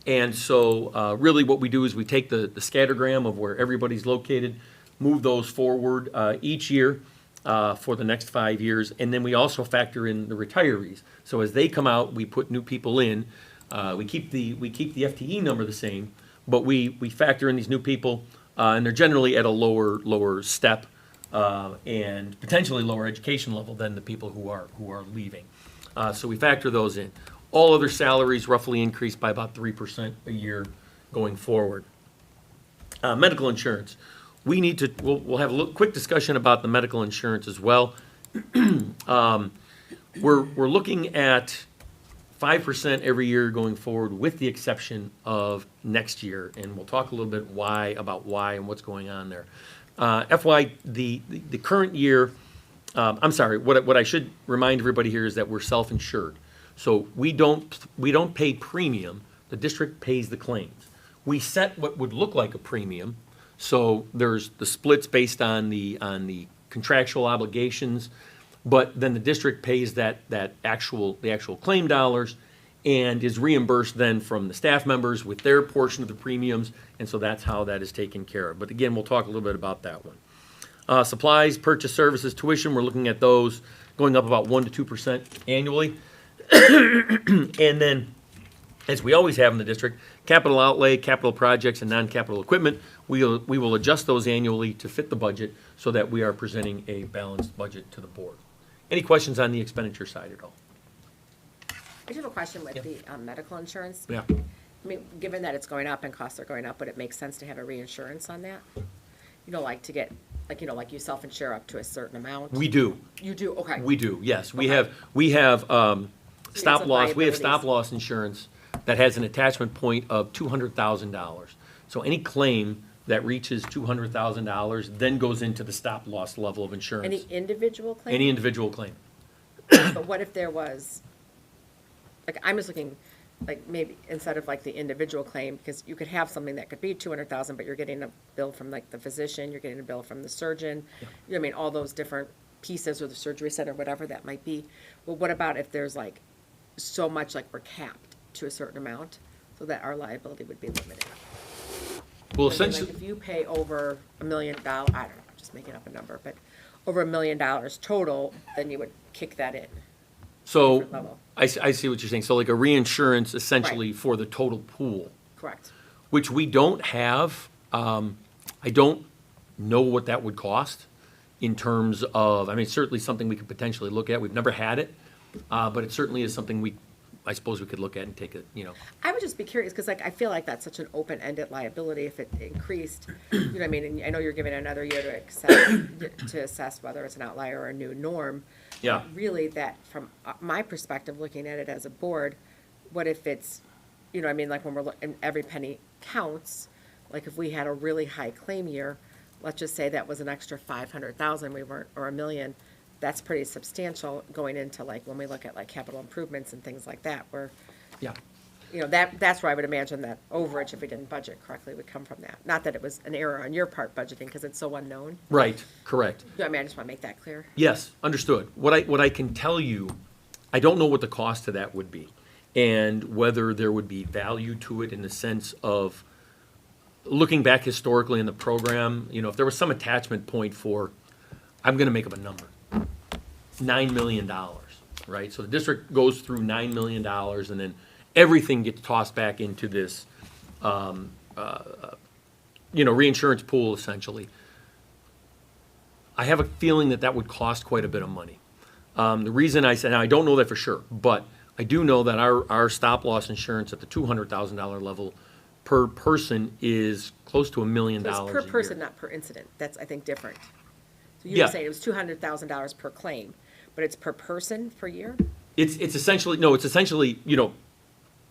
And so really what we do is we take the scattergram of where everybody's located, move those forward each year for the next 5 years, and then we also factor in the retirees. So as they come out, we put new people in. We keep the FTE number the same, but we factor in these new people, and they're generally at a lower step and potentially lower education level than the people who are leaving. So we factor those in. All other salaries roughly increase by about 3% a year going forward. Medical insurance. We'll have a quick discussion about the medical insurance as well. We're looking at 5% every year going forward, with the exception of next year, and we'll talk a little bit about why and what's going on there. The current year, I'm sorry, what I should remind everybody here is that we're self-insured. So we don't pay premium, the district pays the claims. We set what would look like a premium, so there's the splits based on the contractual obligations, but then the district pays the actual claim dollars and is reimbursed then from the staff members with their portion of the premiums, and so that's how that is taken care of. But again, we'll talk a little bit about that one. Supplies, purchase services, tuition, we're looking at those going up about 1% to 2% annually. And then, as we always have in the district, capital outlay, capital projects, and non-capital equipment, we will adjust those annually to fit the budget so that we are presenting a balanced budget to the board. Any questions on the expenditure side at all? I just have a question with the medical insurance. Yeah. I mean, given that it's going up and costs are going up, would it make sense to have a reinsurance on that? Like to get, like you self-insure up to a certain amount? We do. You do, okay. We do, yes. We Okay. have stop of loss. We have liabilities. stop loss insurance that has an attachment point of $200,000. So any claim that reaches $200,000 then goes into the stop loss level of insurance. Any individual claim? Any individual claim. But what if there was, like, I'm just looking, like, maybe instead of like the individual claim, because you could have something that could be 200,000, but you're getting a bill from like the physician, you're getting a bill from the surgeon, you know what I mean, all those different pieces, or the surgery center, whatever that might be. Well, what about if there's like so much, like we're capped to a certain amount, so that our liability would be limited? Well, I mean, essentially, like if you pay over $1 million, I don't know, just making up a number, but over $1 million total, then you would kick that in. so different level. I see what you're saying. So like a reinsurance essentially Right. for the total pool, Correct. which we don't have. I don't know what that would cost in terms of, I mean, it's certainly something we could potentially look at. We've never had it, but it certainly is something I suppose we could look at and take it, I would just be curious, because like, I feel like that's such an open-ended liability if it increased, you know what I mean? And I know you're giving another year to assess whether it's an outlier or a new norm. Yeah. Really, that, from my perspective, looking at it as a board, what if it's, you know what I mean, like when we're and every penny counts, like if we had a really high claim year, let's just say that was an extra 500,000, we weren't, or $1 million, that's pretty substantial going into like, when we look at like capital improvements and things like that, where, Yeah. You know, that's where I would imagine that overage, if we didn't budget correctly, would come from that. Not that it was an error on your part budgeting, because it's so unknown. Right, correct. I mean, I just want to make that clear. Yes, understood. What I can tell you, I don't know what the cost of that would be, and whether there would be value to it in the sense of looking back historically in the program, you know, if there was some attachment point for, I'm gonna make up a number, $9 million, right? So the district goes through $9 million, and then everything gets tossed back into this, reinsurance pool, essentially. I have a feeling that would cost quite a bit of money. The reason I said, now I don't know that for sure, but I do know that our stop-loss insurance at the $200,000 level per person is close to $1 million a So year. it's per person, not per incident. That's, I think, different. So you Yeah. were saying it was $200,000 per claim, but it's per person per year? It's essentially,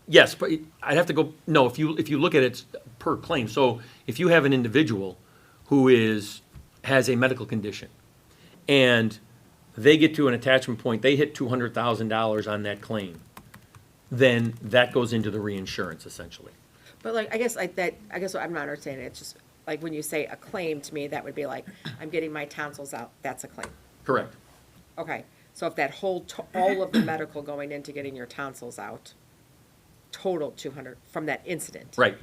yes, but I'd have to go, no, if you look at it, it's per claim. So if you have an individual who has a medical condition, and they get to an attachment point, they hit $200,000 on that claim, then that goes into the reinsurance, essentially. But I guess what I'm not understanding, it's just, like, when you say a claim, to me, that would be like, I'm getting my tonsils out, that's a claim. Correct. Okay, so if that all of the medical going into getting your tonsils out, total 200 from that incident. Right.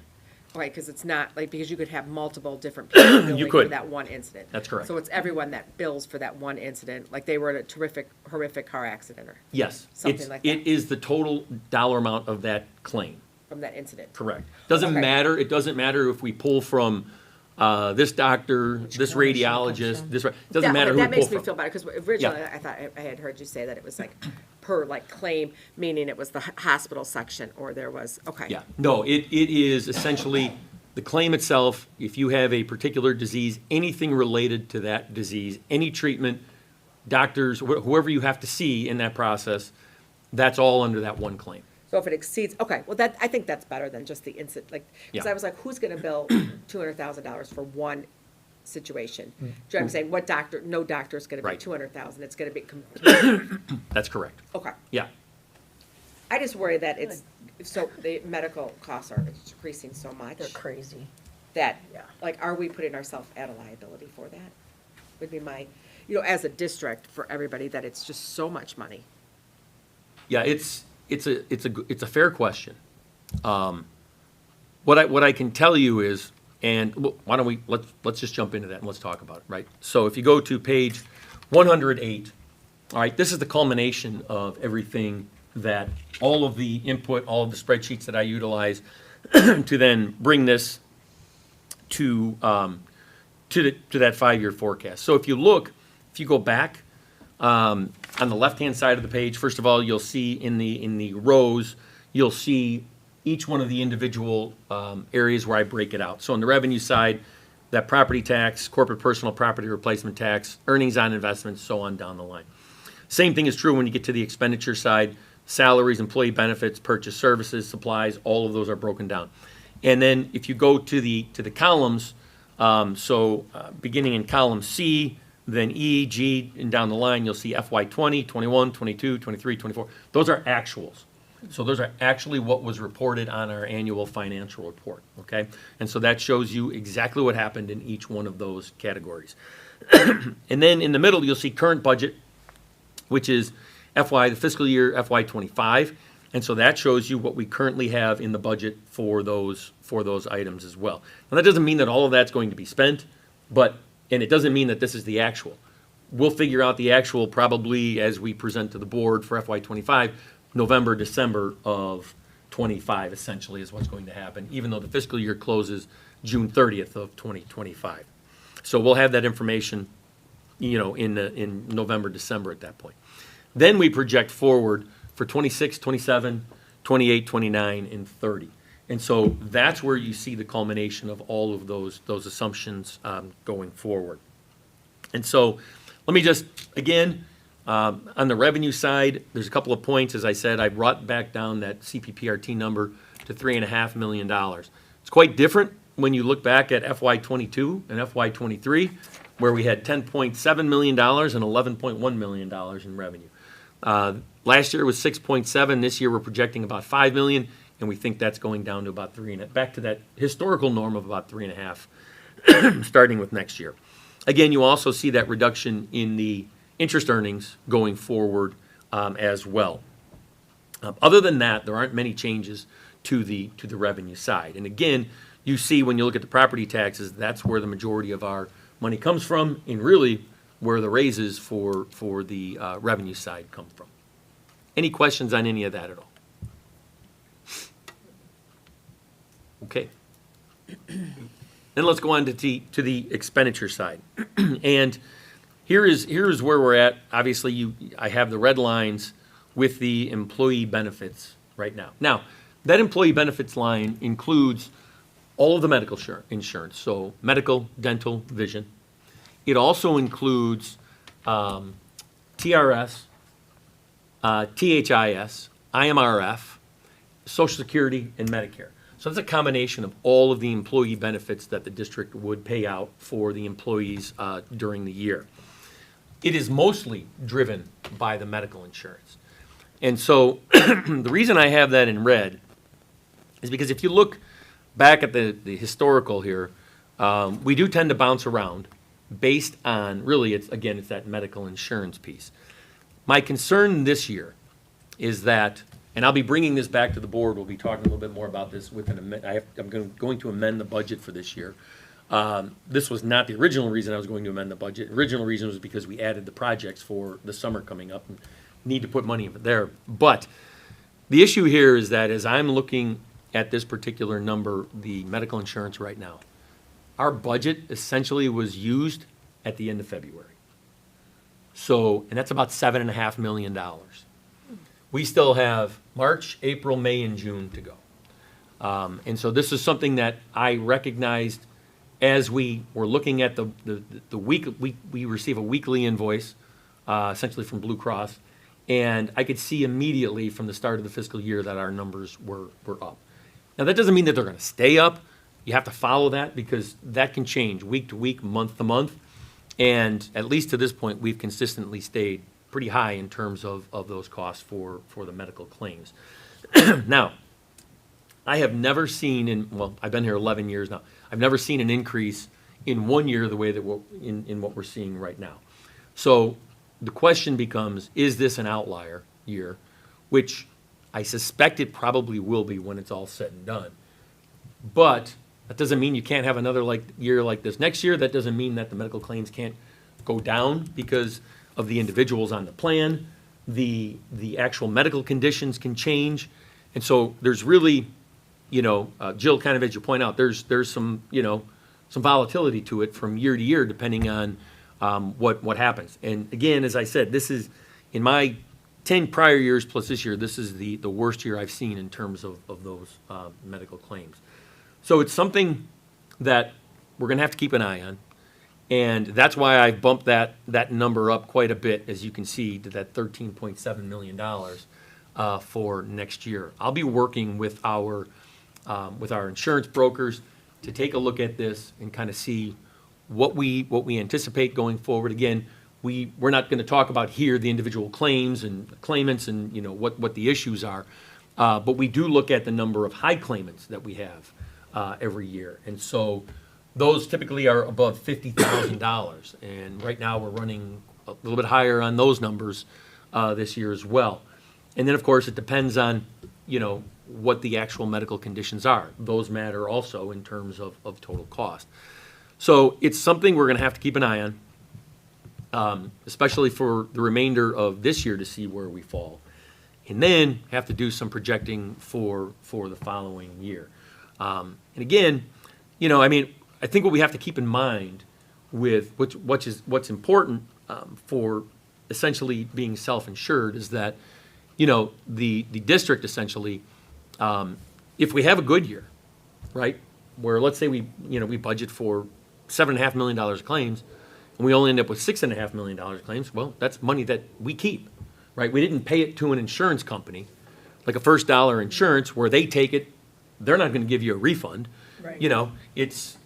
Right, because it's not, because you could have multiple different people billing for could. that one incident. That's correct. So it's everyone that bills for that one incident, like they were in a horrific car accident or Yes. something like that, It is the total dollar amount of that claim. from that incident. Correct. Doesn't Okay. matter, it doesn't matter if we pull from this doctor, this radiologist, it doesn't matter who we That pull makes me from. feel better, because originally Yeah. I thought, I had heard you say that it was per claim, meaning it was the hospital section, or there was, okay. Yeah, no, it is essentially the claim itself, if you have a particular disease, anything related to that disease, any treatment, doctors, whoever you have to see in that process, that's all under that one claim. So if it exceeds, okay, well, I think that's better than just the incident, because Yeah. I was like, who's gonna bill $200,000 for one situation? Do you know what I'm saying? What doctor, no doctor's gonna be Right. $200,000, it's gonna be, That's correct. okay. Yeah, I just worry that the medical costs are increasing so much. They're crazy. That, are we putting ourselves at a liability for that? Would be my, as a district, for everybody, that it's just so much money. yeah, it's a fair question. What I can tell you is, and why don't we, let's just jump into that and let's talk about it, right? So if you go to page 108, all right, this is the culmination of everything that, all of the input, all of the spreadsheets that I utilize to then bring this to that 5-year forecast. So if you go back, on the left-hand side of the page, first of all, you'll see in the rows, you'll see each one of the individual areas where I break it out. So on the revenue side, that property tax, corporate personal property replacement tax, earnings on investments, so on down the line. Same thing is true when you get to the expenditure side, salaries, employee benefits, purchase services, supplies, all of those are broken down. And then if you go to the columns, beginning in column C, then E, G, and down the line, you'll see FY 20, 21, 22, 23, 24. Those are actuals. So those are actually what was reported on our annual financial report, okay? And so that shows you exactly what happened in each one of those categories. And then in the middle, you'll see current budget, which is the fiscal year FY 25. And so that shows you what we currently have in the budget for those items as well. Now, that doesn't mean that all of that's going to be spent, and it doesn't mean that this is the actual. We'll figure out the actual probably as we present to the board for FY 25, November, December of 25 essentially is what's going to happen, even though the fiscal year closes June 30th of 2025. So we'll have that information, in November, December at that point. Then we project forward for 26, 27, 28, 29, and 30. And so that's where you see the culmination of all of those assumptions going forward. And so let me just, again, on the revenue side, there's a couple of points. As I said, I brought back down that CPPRT number to $3.5 million. It's quite different when you look back at FY 22 and FY 23, where we had $10.7 million and $11.1 million in revenue. Last year was 6.7. This year we're projecting about 5 million, and we think that's going down to about back to that historical norm of about 3.5, starting with next year. Again, you also see that reduction in the interest earnings going forward as well. Other than that, there aren't many changes to the revenue side. And again, you see when you look at the property taxes, that's where the majority of our money comes from, and really where the raises for the revenue side come from. Any questions on any of that at all? Okay. Then let's go on to the expenditure side. And here is where we're at. Obviously, I have the red lines with the employee benefits right now. Now, that employee benefits line includes all of the medical insurance, so medical, dental, vision. It also includes TRS, THIS, IMRF, Social Security, and Medicare. So that's a combination of all of the employee benefits that the district would pay out for the employees during the year. It is mostly driven by the medical insurance. And so the reason I have that in red is because if you look back at the historical here, we do tend to bounce around based on, really, it's that medical insurance piece. My concern this year is that, and I'll be bringing this back to the board, we'll be talking a little bit more about this with I'm going to amend the budget for this year. This was not the original reason I was going to amend the budget. The original reason was because we added the projects for the summer coming up and need to put money in there. But the issue here is that as I'm looking at this particular number, the medical insurance right now, our budget essentially was used at the end of February. So, and that's about $7.5 million. We still have March, April, May, and June to go. And so this is something that I recognized as we were looking at the week, we receive a weekly invoice, essentially from Blue Cross, and I could see immediately from the start of the fiscal year that our numbers were up. Now, that doesn't mean that they're going to stay up. You have to follow that because that can change week to week, month to month. And at least to this point, we've consistently stayed pretty high in terms of those costs for the medical claims. Now, I have never seen I've been here 11 years now. I've never seen an increase in 1 year the way that in what we're seeing right now. So the question becomes, is this an outlier year? Which I suspect it probably will be when it's all said and done. But that doesn't mean you can't have another year like this next year. That doesn't mean that the medical claims can't go down because of the individuals on the plan. The actual medical conditions can change. And so there's really, Jill, kind of as you point out, there's some volatility to it from year to year depending on what happens. And again, as I said, this is, in my 10 prior years plus this year, this is the worst year I've seen in terms of those medical claims. So it's something that we're going to have to keep an eye on. And that's why I bumped that number up quite a bit, as you can see, to that $13.7 million for next year. I'll be working with our insurance brokers to take a look at this and kind of see what we anticipate going forward. Again, we're not going to talk about here the individual claims and claimants and what the issues are, but we do look at the number of high claimants that we have every year, and so those typically are above $50,000, and right now we're running a little bit higher on those numbers this year as well. And then of course it depends on what the actual medical conditions are. Those matter also in terms of total cost. So it's something we're going to have to keep an eye on, especially for the remainder of this year to see where we fall, and then have to do some projecting for the following year. And again, I think what we have to keep in mind with what's important for essentially being self-insured is that, the district essentially, if we have a good year, right, where let's say we budget for $7.5 million of claims, and we only end up with $6.5 million of claims, well, that's money that we keep, right? We didn't pay it to an insurance company, like a first dollar insurance, where they take it, they're not going to give you a refund. Right. It's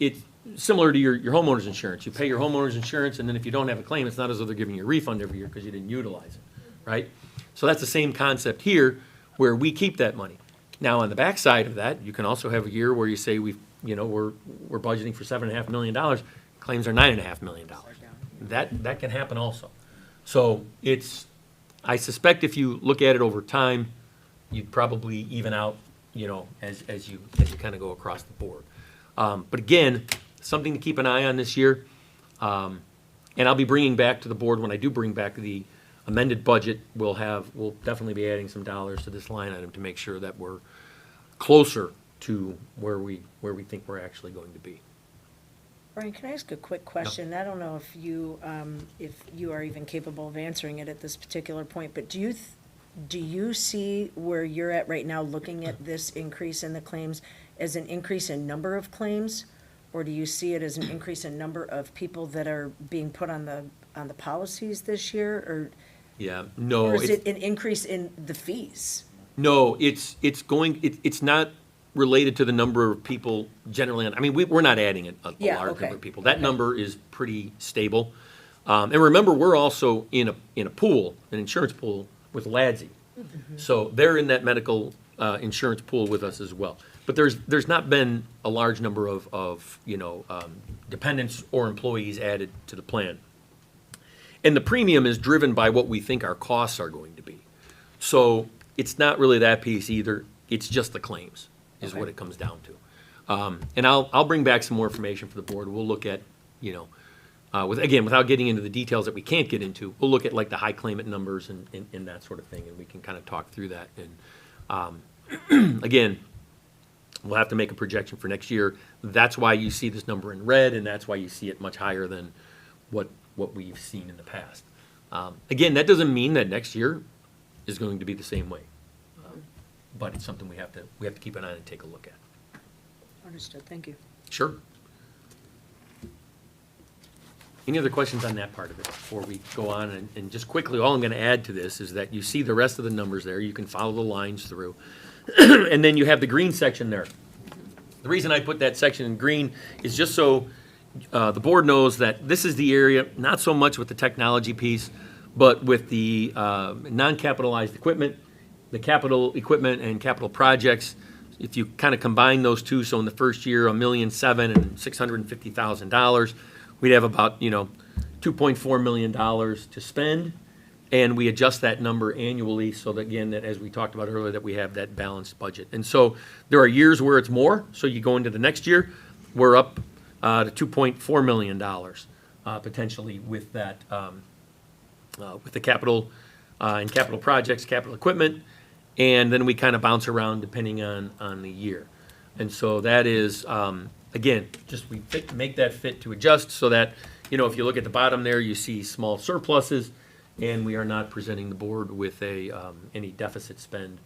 similar to your homeowner's insurance. You pay your homeowner's insurance, and then if you don't have a claim, it's not as though they're giving you a refund every year because you didn't utilize it, right? So that's the same concept here, where we keep that money. Now, on the backside of that, you can also have a year where you say we're budgeting for $7.5 million, claims are $9.5 million. That can happen also. So I suspect if you look at it over time, you'd probably even out, as you kind of go across the board. But again, something to keep an eye on this year. And I'll be bringing back to the board, when I do bring back the amended budget, we'll definitely be adding some dollars to this line item to make sure that we're closer to where we think we're actually going to be. Brian, can I ask a quick question? I don't know if you are even capable of answering it at this particular point, but do you see where you're at right now, looking at this increase in the claims as an increase in number of claims? Or do you see it as an increase in number of people that are being put on the policies this year, or? Yeah, no. Or is it an increase in the fees? No, it's not related to the number of people generally. I mean, we're not adding a large number of people. That number is pretty stable. And remember, we're also in a pool, an insurance pool with LADSI. So they're in that medical insurance pool with us as well. But there's not been a large number of dependents or employees added to the plan. And the premium is driven by what we think our costs are going to be. So it's not really that piece either. It's just the claims is what it comes down to. And I'll bring back some more information for the board. We'll look at, without getting into the details that we can't get into, we'll look at like the high claimant numbers and that sort of thing, and we can kind of talk through that. And again, we'll have to make a projection for next year. That's why you see this number in red, and that's why you see it much higher than what we've seen in the past. Again, that doesn't mean that next year is going to be the same way. But it's something we have to keep an eye on and take a look at. Understood, thank you. Sure. Any other questions on that part of it before we go on? And just quickly, all I'm going to add to this is that you see the rest of the numbers there. You can follow the lines through. And then you have the green section there. The reason I put that section in green is just so the board knows that this is the area, not so much with the technology piece, but with the non-capitalized equipment, the capital equipment and capital projects. If you kind of combine those two, so in the first year, $1,007,000 and $650,000, we'd have about, $2.4 million to spend. And we adjust that number annually so that, again, that as we talked about earlier, that we have that balanced budget. And so there are years where it's more. So you go into the next year, we're up to $2.4 million potentially with that, with the capital and capital projects, capital equipment. And then we kind of bounce around depending on the year. And so that is, again, just we make that fit to adjust so that, if you look at the bottom there, you see small surpluses, and we are not presenting the board with any deficit spend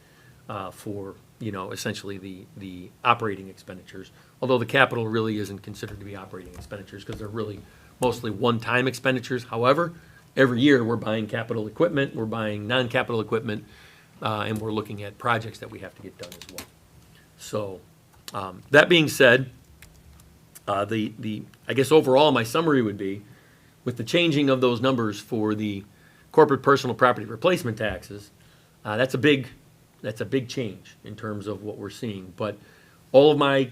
for, essentially the operating expenditures. Although the capital really isn't considered to be operating expenditures because they're really mostly one-time expenditures. However, every year we're buying capital equipment, we're buying non-capital equipment, and we're looking at projects that we have to get done as well. So that being said, I guess overall my summary would be, with the changing of those numbers for the corporate personal property replacement taxes, that's a big change in terms of what we're seeing. But all of my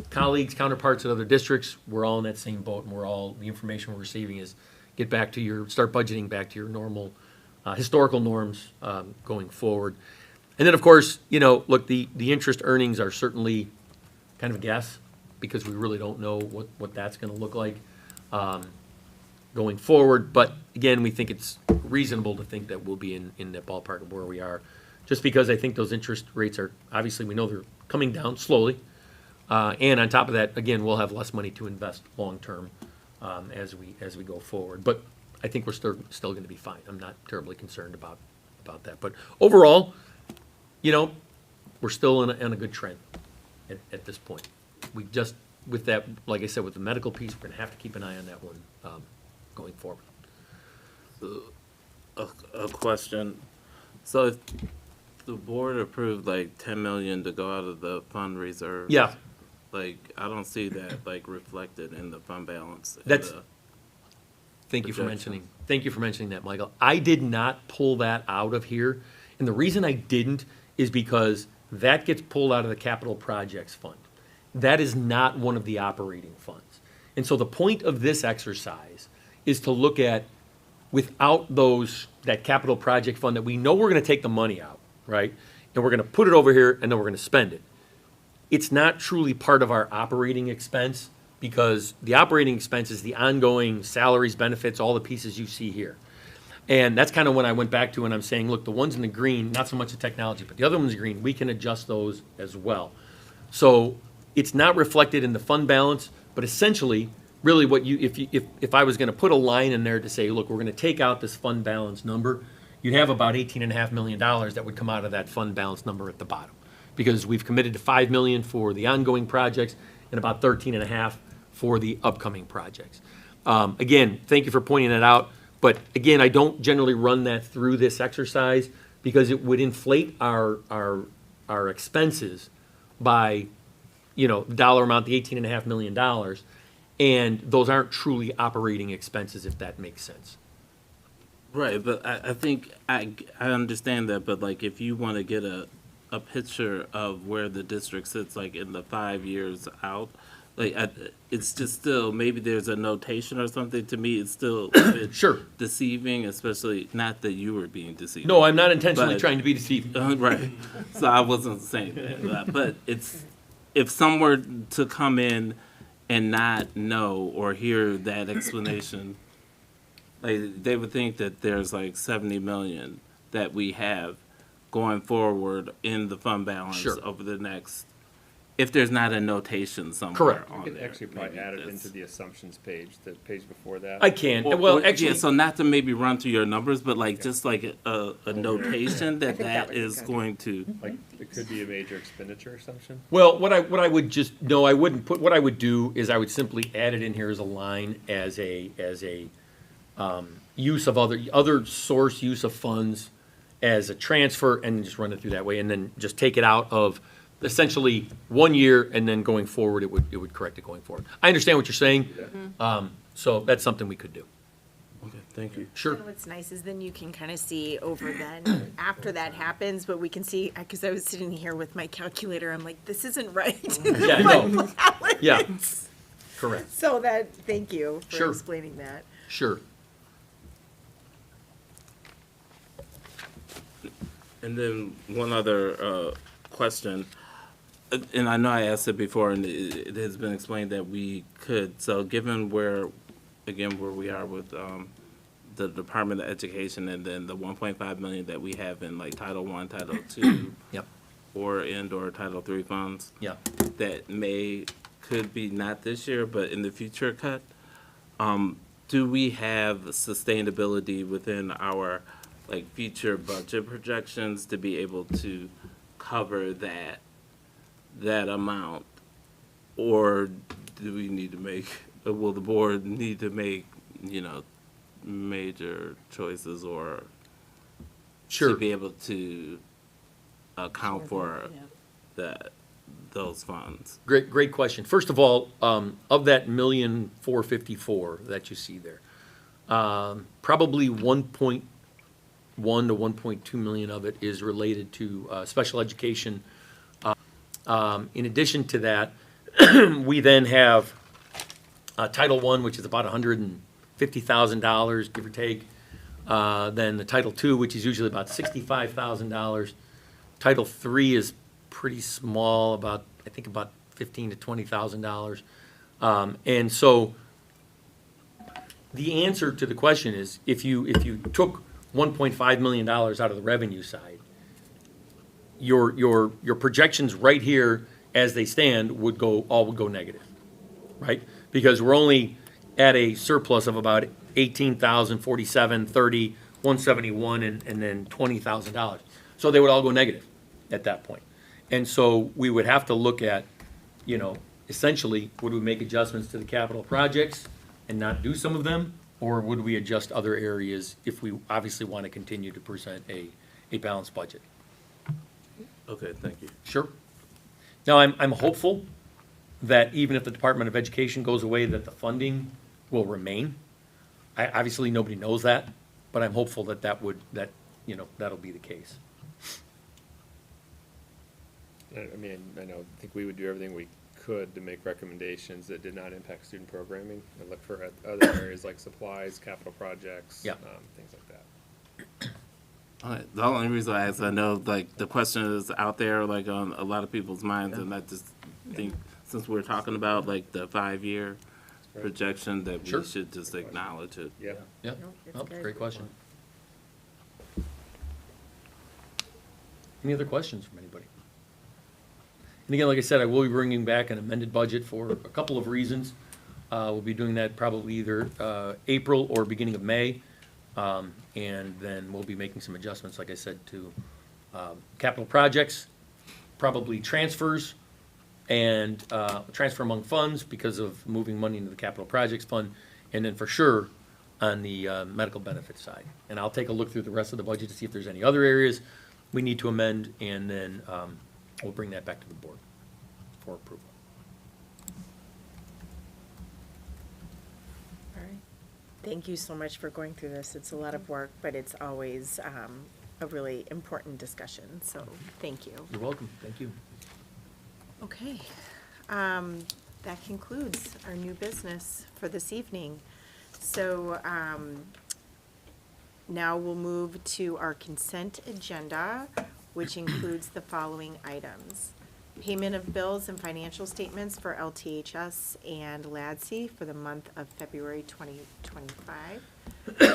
colleagues, counterparts at other districts, we're all in that same boat, and the information we're receiving is start budgeting back to your normal historical norms going forward. And then, of course, look, the interest earnings are certainly kind of a guess because we really don't know what that's going to look like going forward. But again, we think it's reasonable to think that we'll be in that ballpark of where we are, just because I think those interest rates are, obviously, we know they're coming down slowly. And on top of that, again, we'll have less money to invest long-term as we go forward. But I think we're still going to be fine. I'm not terribly concerned about that. But overall, we're still in a good trend at this point. We just, with that, like I said, with the medical piece, we're going to have to keep an eye on that one going forward. A question. So if the board approved like 10 million to go out of the fund reserve, yeah, like I don't see that like reflected in the fund balance. Thank you for mentioning that, Michael. I did not pull that out of here And the reason I didn't is because that gets pulled out of the capital projects fund. That is not one of the operating funds. And so the point of this exercise is to look at, without that capital project fund that we know we're gonna take the money out, right? And we're gonna put it over here and then we're gonna spend it. It's not truly part of our operating expense, because the operating expense is the ongoing salaries, benefits, all the pieces you see here. And that's kind of when I went back to and I'm saying, look, the ones in the green, not so much the technology, but the other ones in green, we can adjust those as well. So it's not reflected in the fund balance, but essentially, really what if I was gonna put a line in there to say, look, we're gonna take out this fund balance number, you'd have about $18.5 million that would come out of that fund balance number at the bottom. Because we've committed to $5 million for the ongoing projects and about $13.5 million for the upcoming projects. Again, thank you for pointing that out. But again, I don't generally run that through this exercise because it would inflate our expenses by, the dollar amount, the $18.5 million. And those aren't truly operating expenses, if that makes sense. Right, but I think I understand that, but like if you want to get a picture of where the district sits, like in the 5 years out, like it's just still, maybe there's a notation or something. To me, it's still a bit Sure. deceiving, especially not that you were being deceived. No, I'm not intentionally trying to be deceiving. Right, so I wasn't saying that, but it's, if some were to come in and not know or hear that explanation, like they would think that there's like 70 million that we have going forward in the fund balance Sure. over the next, if there's not a notation somewhere. Correct. on You can there, actually probably maybe add it this. into the assumptions page, the page before that. I can. Or- yeah, so not to maybe run through your numbers, but like just like a notation that is going to. Like, it could be a major expenditure assumption. Well, what I would just, no, I wouldn't put, what I would do is I would simply add it in here as a line, as a use of other source use of funds as a transfer, and just run it through that way, and then just take it out of essentially 1 year, and then going forward, it would correct it going forward. I understand what you're saying, so that's something we could do. Okay, thank you. Sure. And what's nice is then you can kind of see over then, after that happens, but we can see, because I was sitting here with my calculator, I'm like, this isn't right. Yeah, no. Yeah, correct. So thank you for Sure. explaining that. Sure. And then one other question, and I know I asked it before, and it has been explained that we could, so given where we are with the Department of Education, and then the 1.5 million that we have in like Title I, Title II. Yep. Or Title III funds. Yeah. That could be not this year, but in the future cut. Do we have sustainability within our like future budget projections to be able to cover that amount? Or do we need to will the board need to make, major choices or Sure. to be able to account for those funds? Great question. First of all, of that $1,454,000 that you see there, probably 1.1 to 1.2 million of it is related to special education. In addition to that, we then have Title I, which is about $150,000, give or take. Then the Title II, which is usually about $65,000. Title III is pretty small, about $15,000 to $20,000. And so the answer to the question is, if you took $1.5 million out of the revenue side, your projections right here as they stand would go negative, right? Because we're only at a surplus of about 18,000, 47, 30, 171, and then $20,000. So they would all go negative at that point. And so we would have to look at, essentially, would we make adjustments to the capital projects and not do some of them? Or would we adjust other areas if we obviously want to continue to present a balanced budget? Okay, thank you. Sure. Now, I'm hopeful that even if the Department of Education goes away, that the funding will remain. Obviously, nobody knows that, but I'm hopeful that'll be the case. I think we would do everything we could to make recommendations that did not impact student programming and look for other areas like supplies, capital projects, Yeah. things like that. The only reason I ask, I know like the question is out there like on a lot of people's minds, and I just think since we're talking about like the 5-year projection, that we Sure. should just acknowledge it. Yeah. Yeah, it's oh, good. great question. Any other questions from anybody? And again, like I said, I will be bringing back an amended budget for a couple of reasons. We'll be doing that probably either April or beginning of May. And then we'll be making some adjustments, like I said, to capital projects, probably transfers, and transfer among funds because of moving money into the capital projects fund, and then for sure on the medical benefits side. And I'll take a look through the rest of the budget to see if there's any other areas we need to amend, and then we'll bring that back to the board for approval. All right. Thank you so much for going through this. It's a lot of work, but it's always a really important discussion, so thank you. You're welcome, thank you. Okay, that concludes our new business for this evening. So now we'll move to our consent agenda, which includes the following items. Payment of bills and financial statements for LTHS and LADSI for the month of February 2025.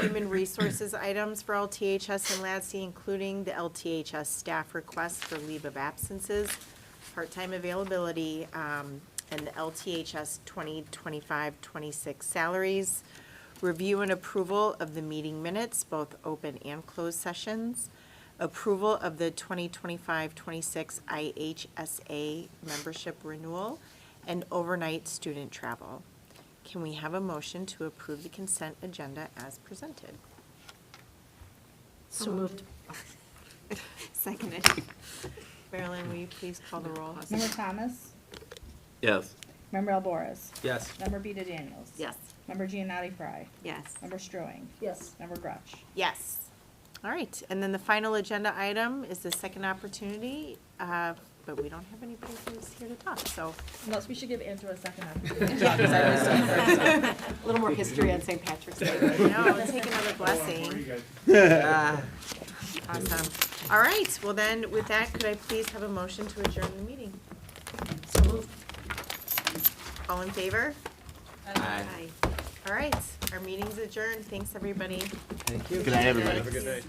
Human resources items for LTHS and LADSI, including the LTHS staff request for leave of absences, part-time availability, and the LTHS 2025-26 salaries. Review and approval of the meeting minutes, both open and closed sessions. Approval of the 2025-26 IHSA membership renewal, and overnight student travel. Can we have a motion to approve the consent agenda as presented? So moved. Seconded. Marilyn, will you please call the roll? Member Thomas? Yes. Member Alboras? Yes. Member Beta Daniels? Yes. Member Giannotti Fry? Yes. Member Stroing? Yes. Member Grutch? Yes. All right, and then the final agenda item is the second opportunity, but we don't have anybody who's here to talk, so. Unless we should give Andrew a second A little more history on St. Patrick's Day. No, let's take another blessing. Awesome. All right, well then, with that, could I please have a motion to adjourn the meeting? So moved. All in favor? Aye. All right, our meeting's adjourned. Thanks, everybody. Thank you. Good night, everybody. Have a good day.